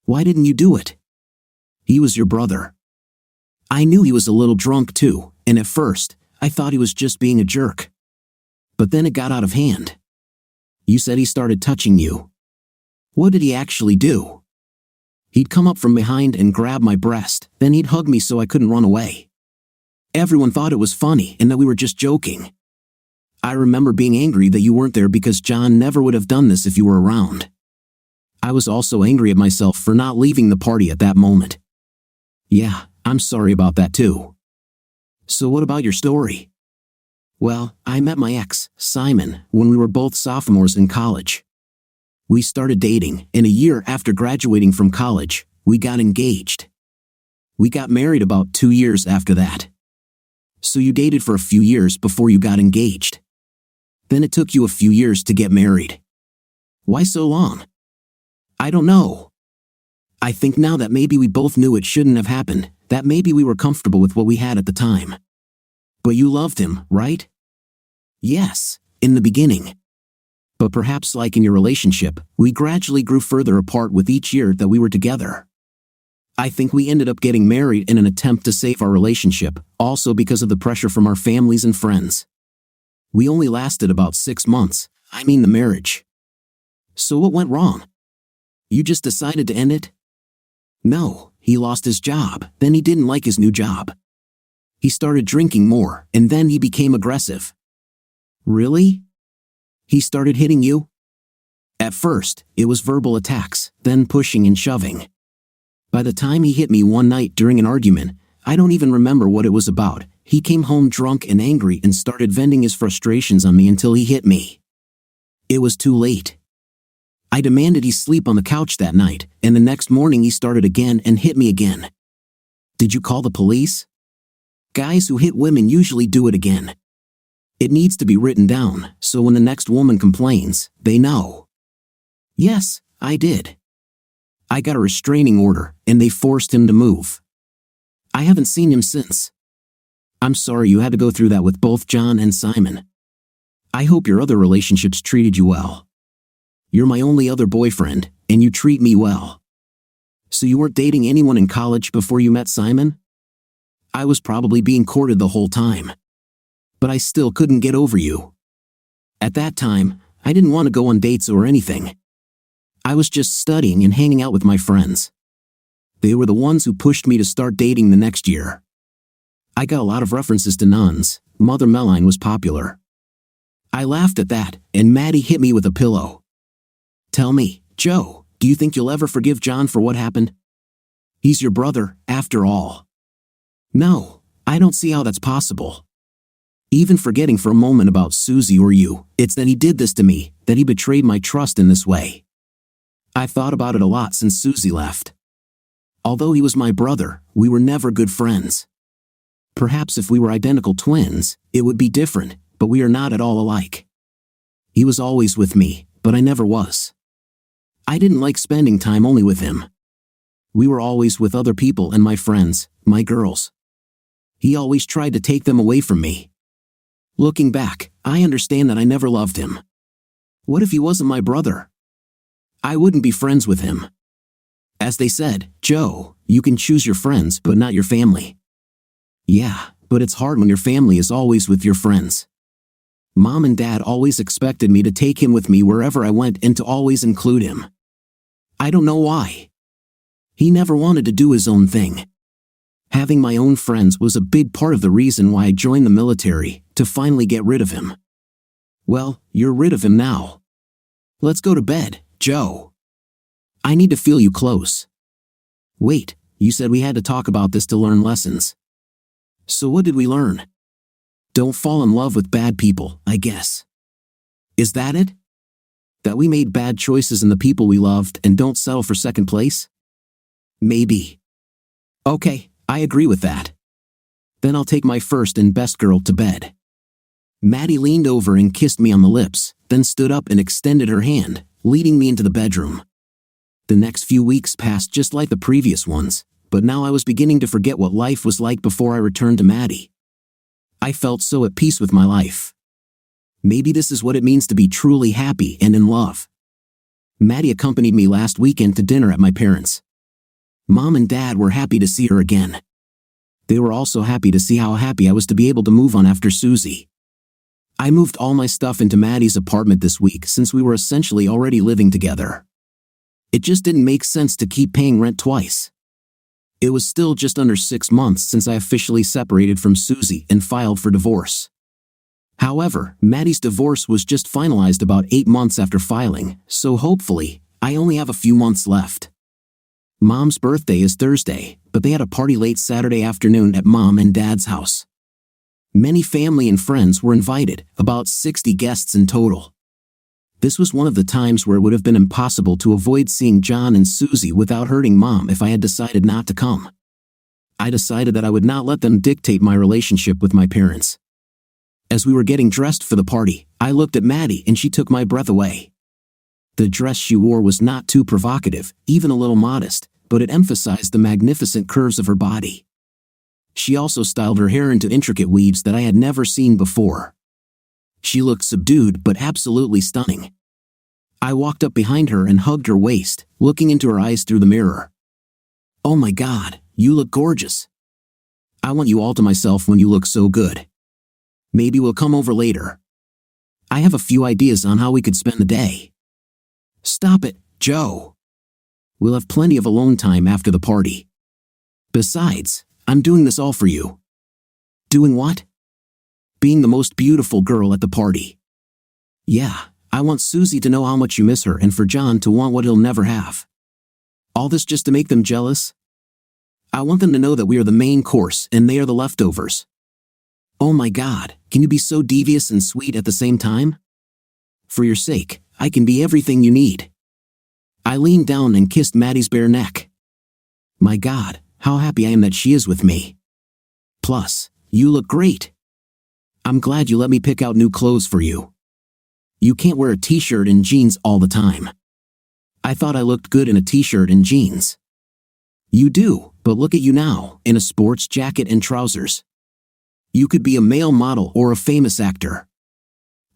Why didn't you do it? He was your brother. I knew he was a little drunk too, and at first, I thought he was just being a jerk. But then it got out of hand. You said he started touching you. What did he actually do? He'd come up from behind and grab my breast, then he'd hug me so I couldn't run away. Everyone thought it was funny and that we were just joking. I remember being angry that you weren't there because John never would have done this if you were around. I was also angry at myself for not leaving the party at that moment. Yeah, I'm sorry about that too. So what about your story? Well, I met my ex, Simon, when we were both sophomores in college. We started dating, and a year after graduating from college, we got engaged. We got married about 2 years after that. So you dated for a few years before you got engaged. Then it took you a few years to get married. Why so long? I don't know. I think now that maybe we both knew it shouldn't have happened, that maybe we were comfortable with what we had at the time. But you loved him, right? Yes, in the beginning. But perhaps like in your relationship, we gradually grew further apart with each year that we were together. I think we ended up getting married in an attempt to save our relationship, also because of the pressure from our families and friends. We only lasted about 6 months, I mean the marriage. So what went wrong? You just decided to end it? No, he lost his job, then he didn't like his new job. He started drinking more, and then he became aggressive. Really? He started hitting you? At first, it was verbal attacks, then pushing and shoving. By the time he hit me one night during an argument, I don't even remember what it was about. He came home drunk and angry and started venting his frustrations on me until he hit me. It was too late. I demanded he sleep on the couch that night, and the next morning he started again and hit me again. Did you call the police? Guys who hit women usually do it again. It needs to be written down, so when the next woman complains, they know. Yes, I did. I got a restraining order, and they forced him to move. I haven't seen him since. I'm sorry you had to go through that with both John and Simon. I hope your other relationships treated you well. You're my only other boyfriend, and you treat me well. So you weren't dating anyone in college before you met Simon? I was probably being courted the whole time. But I still couldn't get over you. At that time, I didn't want to go on dates or anything. I was just studying and hanging out with my friends. They were the ones who pushed me to start dating the next year. I got a lot of references to nuns. Mother Meline was popular. I laughed at that, and Maddie hit me with a pillow. Tell me, Joe, do you think you'll ever forgive John for what happened? He's your brother, after all. No, I don't see how that's possible. Even forgetting for a moment about Susie or you, it's that he did this to me, that he betrayed my trust in this way. I've thought about it a lot since Susie left. Although he was my brother, we were never good friends. Perhaps if we were identical twins, it would be different, but we are not at all alike. He was always with me, but I never was. I didn't like spending time only with him. We were always with other people and my friends, my girls. He always tried to take them away from me. Looking back, I understand that I never loved him. What if he wasn't my brother? I wouldn't be friends with him. As they said, Joe, you can choose your friends but not your family. Yeah, but it's hard when your family is always with your friends. Mom and Dad always expected me to take him with me wherever I went and to always include him. I don't know why. He never wanted to do his own thing. Having my own friends was a big part of the reason why I joined the military, to finally get rid of him. Well, you're rid of him now. Let's go to bed, Joe. I need to feel you close. Wait, you said we had to talk about this to learn lessons. So what did we learn? Don't fall in love with bad people, I guess. Is that it? That we made bad choices in the people we loved and don't settle for second place? Maybe. Okay, I agree with that. Then I'll take my first and best girl to bed. Maddie leaned over and kissed me on the lips, then stood up and extended her hand, leading me into the bedroom. The next few weeks passed just like the previous ones, but now I was beginning to forget what life was like before I returned to Maddie. I felt so at peace with my life. Maybe this is what it means to be truly happy and in love. Maddie accompanied me last weekend to dinner at my parents'. Mom and Dad were happy to see her again. They were also happy to see how happy I was to be able to move on after Susie. I moved all my stuff into Maddie's apartment this week since we were essentially already living together. It just didn't make sense to keep paying rent twice. It was still just under 6 months since I officially separated from Susie and filed for divorce. However, Maddie's divorce was just finalized about 8 months after filing, so hopefully, I only have a few months left. Mom's birthday is Thursday, but they had a party late Saturday afternoon at Mom and Dad's house. Many family and friends were invited, about 60 guests in total. This was one of the times where it would have been impossible to avoid seeing John and Susie without hurting Mom if I had decided not to come. I decided that I would not let them dictate my relationship with my parents. As we were getting dressed for the party, I looked at Maddie and she took my breath away. The dress she wore was not too provocative, even a little modest, but it emphasized the magnificent curves of her body. She also styled her hair into intricate weaves that I had never seen before. She looked subdued but absolutely stunning. I walked up behind her and hugged her waist, looking into her eyes through the mirror. "Oh my God, you look gorgeous. I want you all to myself when you look so good. Maybe we'll come over later. I have a few ideas on how we could spend the day." "Stop it, Joe. We'll have plenty of alone time after the party. Besides, I'm doing this all for you." "Doing what?" "Being the most beautiful girl at the party. Yeah, I want Susie to know how much you miss her and for John to want what he'll never have. All this just to make them jealous? I want them to know that we are the main course and they are the leftovers." "Oh my God, can you be so devious and sweet at the same time? For your sake, I can be everything you need." I leaned down and kissed Maddie's bare neck. My God, how happy I am that she is with me. Plus, you look great. I'm glad you let me pick out new clothes for you. You can't wear a t-shirt and jeans all the time. I thought I looked good in a t-shirt and jeans. You do, but look at you now, in a sports jacket and trousers. You could be a male model or a famous actor.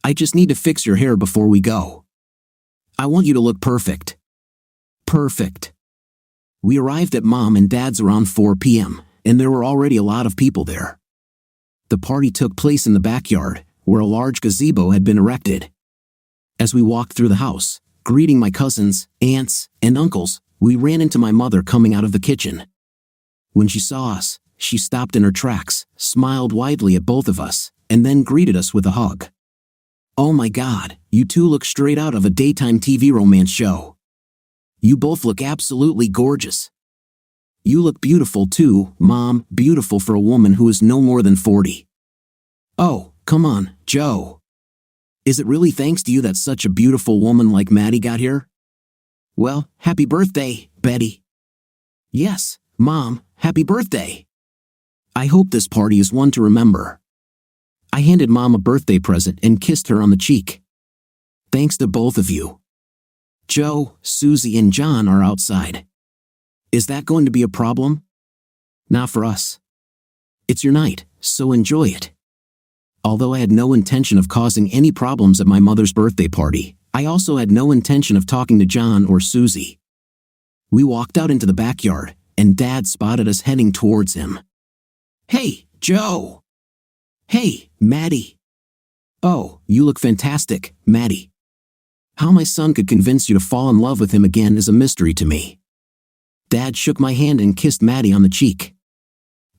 I just need to fix your hair before we go. I want you to look perfect. Perfect. We arrived at Mom and Dad's around 4 p.m., and there were already a lot of people there. The party took place in the backyard, where a large gazebo had been erected. As we walked through the house, greeting my cousins, aunts, and uncles, we ran into my mother coming out of the kitchen. When she saw us, she stopped in her tracks, smiled widely at both of us, and then greeted us with a hug. "Oh my God, you two look straight out of a daytime TV romance show. You both look absolutely gorgeous. You look beautiful too, Mom, beautiful for a woman who is no more than 40. Oh, come on, Joe. Is it really thanks to you that such a beautiful woman like Maddie got here? Well, happy birthday, Betty." "Yes, Mom, happy birthday. I hope this party is one to remember." I handed Mom a birthday present and kissed her on the cheek. "Thanks to both of you. Joe, Susie, and John are outside. Is that going to be a problem?" "Not for us. It's your night, so enjoy it." Although I had no intention of causing any problems at my mother's birthday party, I also had no intention of talking to John or Susie. We walked out into the backyard, and Dad spotted us heading towards him. "Hey, Joe!" "Hey, Maddie!" "Oh, you look fantastic, Maddie." How my son could convince you to fall in love with him again is a mystery to me. Dad shook my hand and kissed Maddie on the cheek.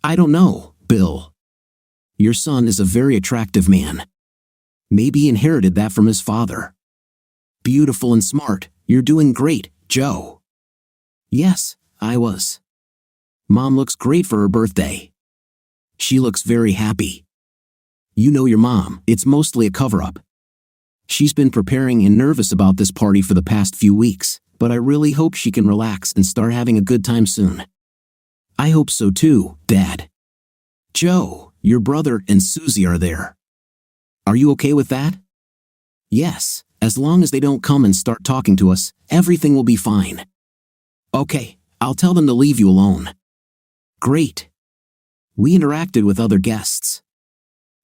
"I don't know, Bill. Your son is a very attractive man. Maybe he inherited that from his father. Beautiful and smart, you're doing great, Joe." "Yes, I was. Mom looks great for her birthday. She looks very happy. You know your mom, it's mostly a cover-up. She's been preparing and nervous about this party for the past few weeks, but I really hope she can relax and start having a good time soon." "I hope so too, Dad. Joe, your brother and Susie are there. Are you okay with that?" "Yes, as long as they don't come and start talking to us, everything will be fine." "Okay, I'll tell them to leave you alone." "Great." We interacted with other guests.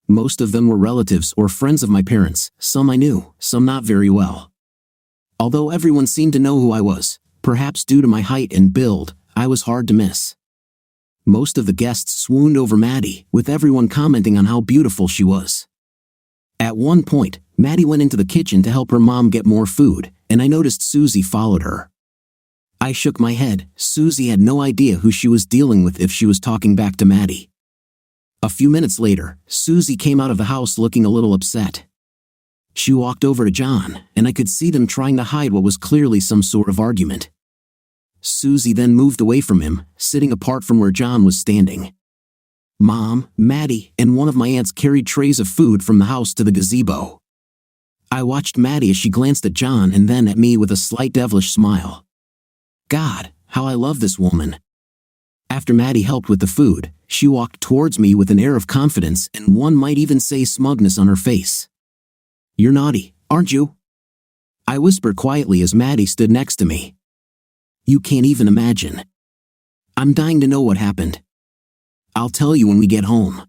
Most of them were relatives or friends of my parents, some I knew, some not very well. Although everyone seemed to know who I was, perhaps due to my height and build, I was hard to miss. Most of the guests swooned over Maddie, with everyone commenting on how beautiful she was. At one point, Maddie went into the kitchen to help her mom get more food, and I noticed Susie followed her. I shook my head. Susie had no idea who she was dealing with if she was talking back to Maddie. A few minutes later, Susie came out of the house looking a little upset. She walked over to John, and I could see them trying to hide what was clearly some sort of argument. Susie then moved away from him, sitting apart from where John was standing. Mom, Maddie, and one of my aunts carried trays of food from the house to the gazebo. I watched Maddie as she glanced at John and then at me with a slight devilish smile. God, how I love this woman. After Maddie helped with the food, she walked towards me with an air of confidence and one might even say smugness on her face. "You're naughty, aren't you?" I whispered quietly as Maddie stood next to me. "You can't even imagine. I'm dying to know what happened. I'll tell you when we get home.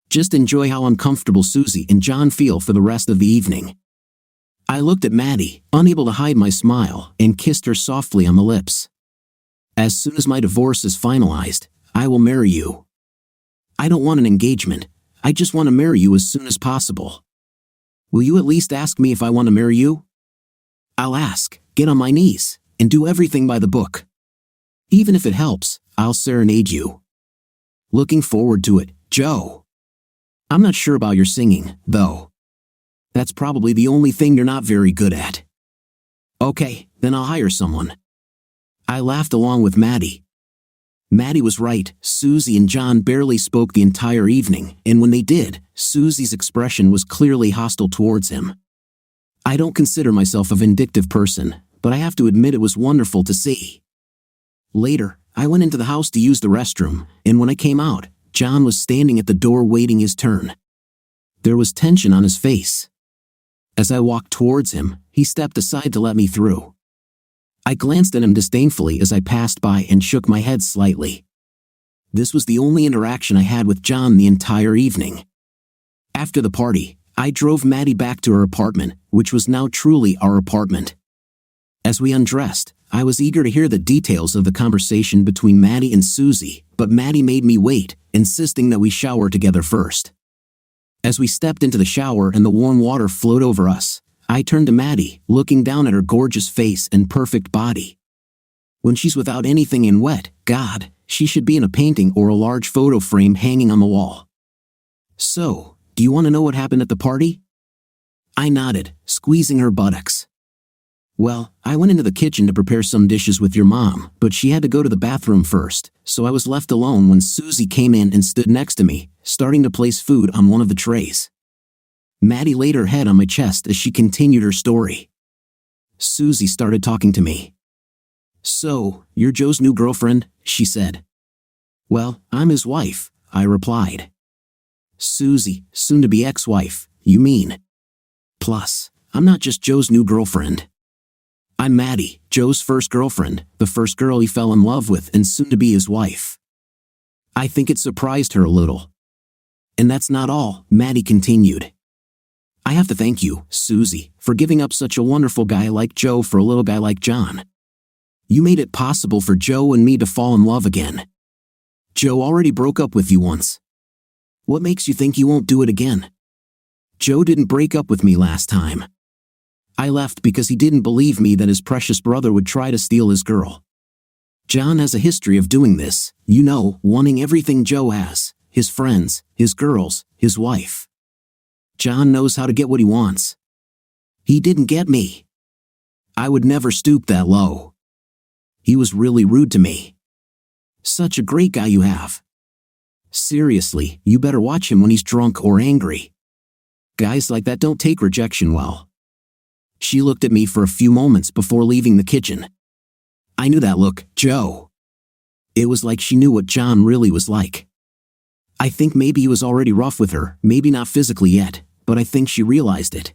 Just enjoy how uncomfortable Susie and John feel for the rest of the evening." I looked at Maddie, unable to hide my smile, and kissed her softly on the lips. "As soon as my divorce is finalized, I will marry you. I don't want an engagement, I just want to marry you as soon as possible. Will you at least ask me if I want to marry you?" "I'll ask, get on my knees, and do everything by the book. Even if it helps, I'll serenade you." "Looking forward to it, Joe. I'm not sure about your singing, though. That's probably the only thing you're not very good at." "Okay, then I'll hire someone." I laughed along with Maddie. Maddie was right, Susie and John barely spoke the entire evening, and when they did, Susie's expression was clearly hostile towards him. I don't consider myself a vindictive person, but I have to admit it was wonderful to see. Later, I went into the house to use the restroom, and when I came out, John was standing at the door waiting his turn. There was tension on his face. As I walked towards him, he stepped aside to let me through. I glanced at him disdainfully as I passed by and shook my head slightly. This was the only interaction I had with John the entire evening. After the party, I drove Maddie back to her apartment, which was now truly our apartment. As we undressed, I was eager to hear the details of the conversation between Maddie and Susie, but Maddie made me wait, insisting that we shower together first. As we stepped into the shower and the warm water flowed over us, I turned to Maddie, looking down at her gorgeous face and perfect body. When she's without anything and wet, God, she should be in a painting or a large photo frame hanging on the wall. "So, do you want to know what happened at the party?" I nodded, squeezing her buttocks. "Well, I went into the kitchen to prepare some dishes with your mom, but she had to go to the bathroom first, so I was left alone when Susie came in and stood next to me, starting to place food on one of the trays." Maddie laid her head on my chest as she continued her story. Susie started talking to me. "So, you're Joe's new girlfriend?" she said. "Well, I'm his wife," I replied. "Susie, soon-to-be ex-wife, you mean? Plus, I'm not just Joe's new girlfriend. I'm Maddie, Joe's first girlfriend, the first girl he fell in love with and soon-to-be his wife." I think it surprised her a little. "And that's not all," Maddie continued. "I have to thank you, Susie, for giving up such a wonderful guy like Joe for a little guy like John. You made it possible for Joe and me to fall in love again. Joe already broke up with you once. What makes you think you won't do it again? Joe didn't break up with me last time. I left because he didn't believe me that his precious brother would try to steal his girl. John has a history of doing this, you know, wanting everything Joe has, his friends, his girls, his wife. John knows how to get what he wants. He didn't get me. I would never stoop that low. He was really rude to me. Such a great guy you have. Seriously, you better watch him when he's drunk or angry. Guys like that don't take rejection well." She looked at me for a few moments before leaving the kitchen. I knew that look, Joe. It was like she knew what John really was like. I think maybe he was already rough with her, maybe not physically yet, but I think she realized it.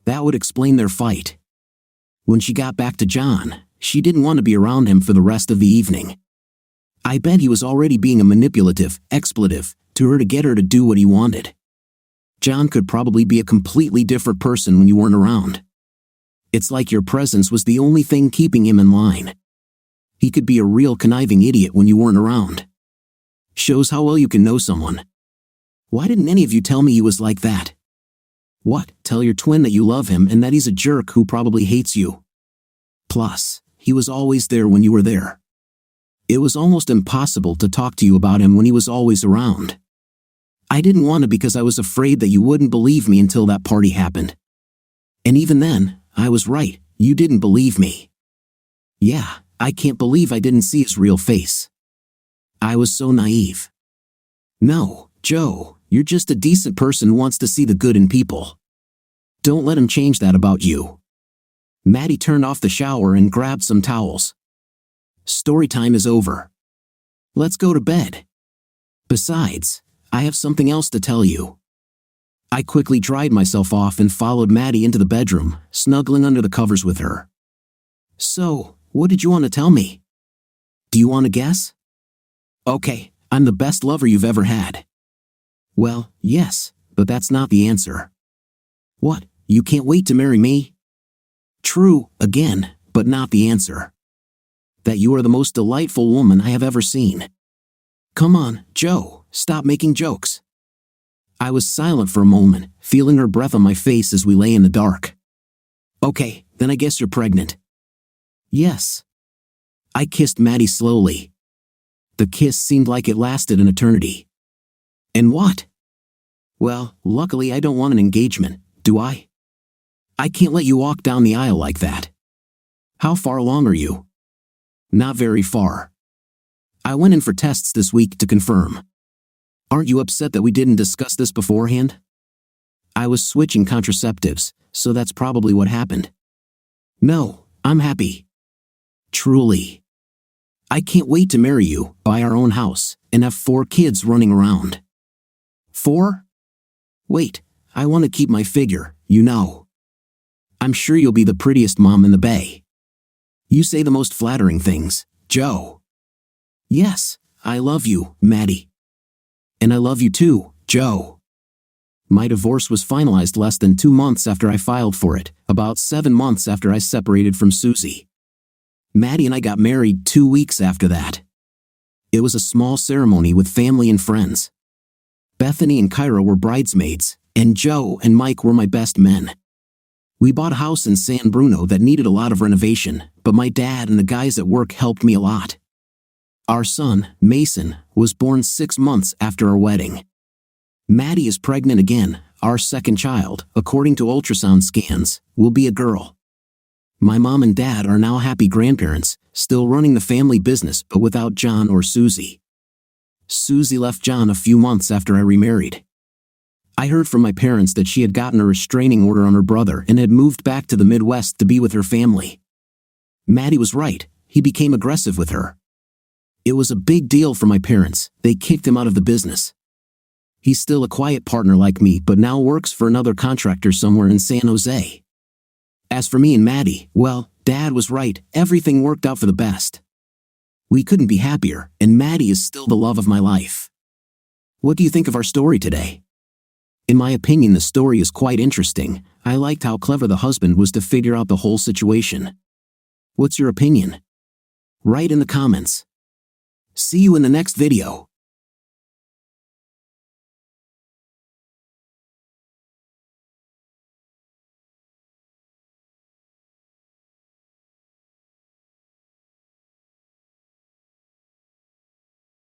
That would explain their fight. When she got back to John, she didn't want to be around him for the rest of the evening. I bet he was already being a manipulative expletive to her to get her to do what he wanted. John could probably be a completely different person when you weren't around. It's like your presence was the only thing keeping him in line. He could be a real conniving idiot when you weren't around. Shows how well you can know someone. Why didn't any of you tell me he was like that? What, tell your twin that you love him and that he's a jerk who probably hates you? Plus, he was always there when you were there. It was almost impossible to talk to you about him when he was always around. I didn't want to because I was afraid that you wouldn't believe me until that party happened. And even then, I was right, you didn't believe me. Yeah, I can't believe I didn't see his real face. I was so naive. No, Joe, you're just a decent person who wants to see the good in people. Don't let him change that about you. Maddie turned off the shower and grabbed some towels. Story time is over. let's go to bed. Besides, I have something else to tell you. I quickly dried myself off and followed Maddie into the bedroom, snuggling under the covers with her. So, what did you want to tell me? Do you want to guess? Okay, I'm the best lover you've ever had. Well, yes, but that's not the answer. What, you can't wait to marry me? True, again, but not the answer. That you are the most delightful woman I have ever seen. Come on, Joe, stop making jokes. I was silent for a moment, feeling her breath on my face as we lay in the dark. Okay, then I guess you're pregnant. Yes. I kissed Maddie slowly. The kiss seemed like it lasted an eternity. And what? Well, luckily I don't want an engagement, do I? I can't let you walk down the aisle like that. How far along are you? Not very far. I went in for tests this week to confirm. Aren't you upset that we didn't discuss this beforehand? I was switching contraceptives, so that's probably what happened. No, I'm happy. Truly. I can't wait to marry you, buy our own house, and have 4 kids running around. 4? Wait, I want to keep my figure, you know. I'm sure you'll be the prettiest mom in the Bay. You say the most flattering things, Joe. Yes, I love you, Maddie. And I love you too, Joe. My divorce was finalized less than 2 months after I filed for it, about 7 months after I separated from Susie. Maddie and I got married 2 weeks after that. It was a small ceremony with family and friends. Bethany and Kyra were bridesmaids, and Joe and Mike were my best men. We bought a house in San Bruno that needed a lot of renovation, but my dad and the guys at work helped me a lot. Our son, Mason, was born 6 months after our wedding. Maddie is pregnant again. Our second child, according to ultrasound scans, will be a girl. My mom and dad are now happy grandparents, still running the family business but without John or Susie. Susie left John a few months after I remarried. I heard from my parents that she had gotten a restraining order on her brother and had moved back to the Midwest to be with her family. Maddie was right, he became aggressive with her. It was a big deal for my parents, they kicked him out of the business. He's still a quiet partner like me but now works for another contractor somewhere in San Jose. As for me and Maddie, well, Dad was right, everything worked out for the best. We couldn't be happier, and Maddie is still the love of my life. What do you think of our story today? In my opinion, the story is quite interesting. I liked how clever the husband was to figure out the whole situation. What's your opinion? Write in the comments. See you in the next video.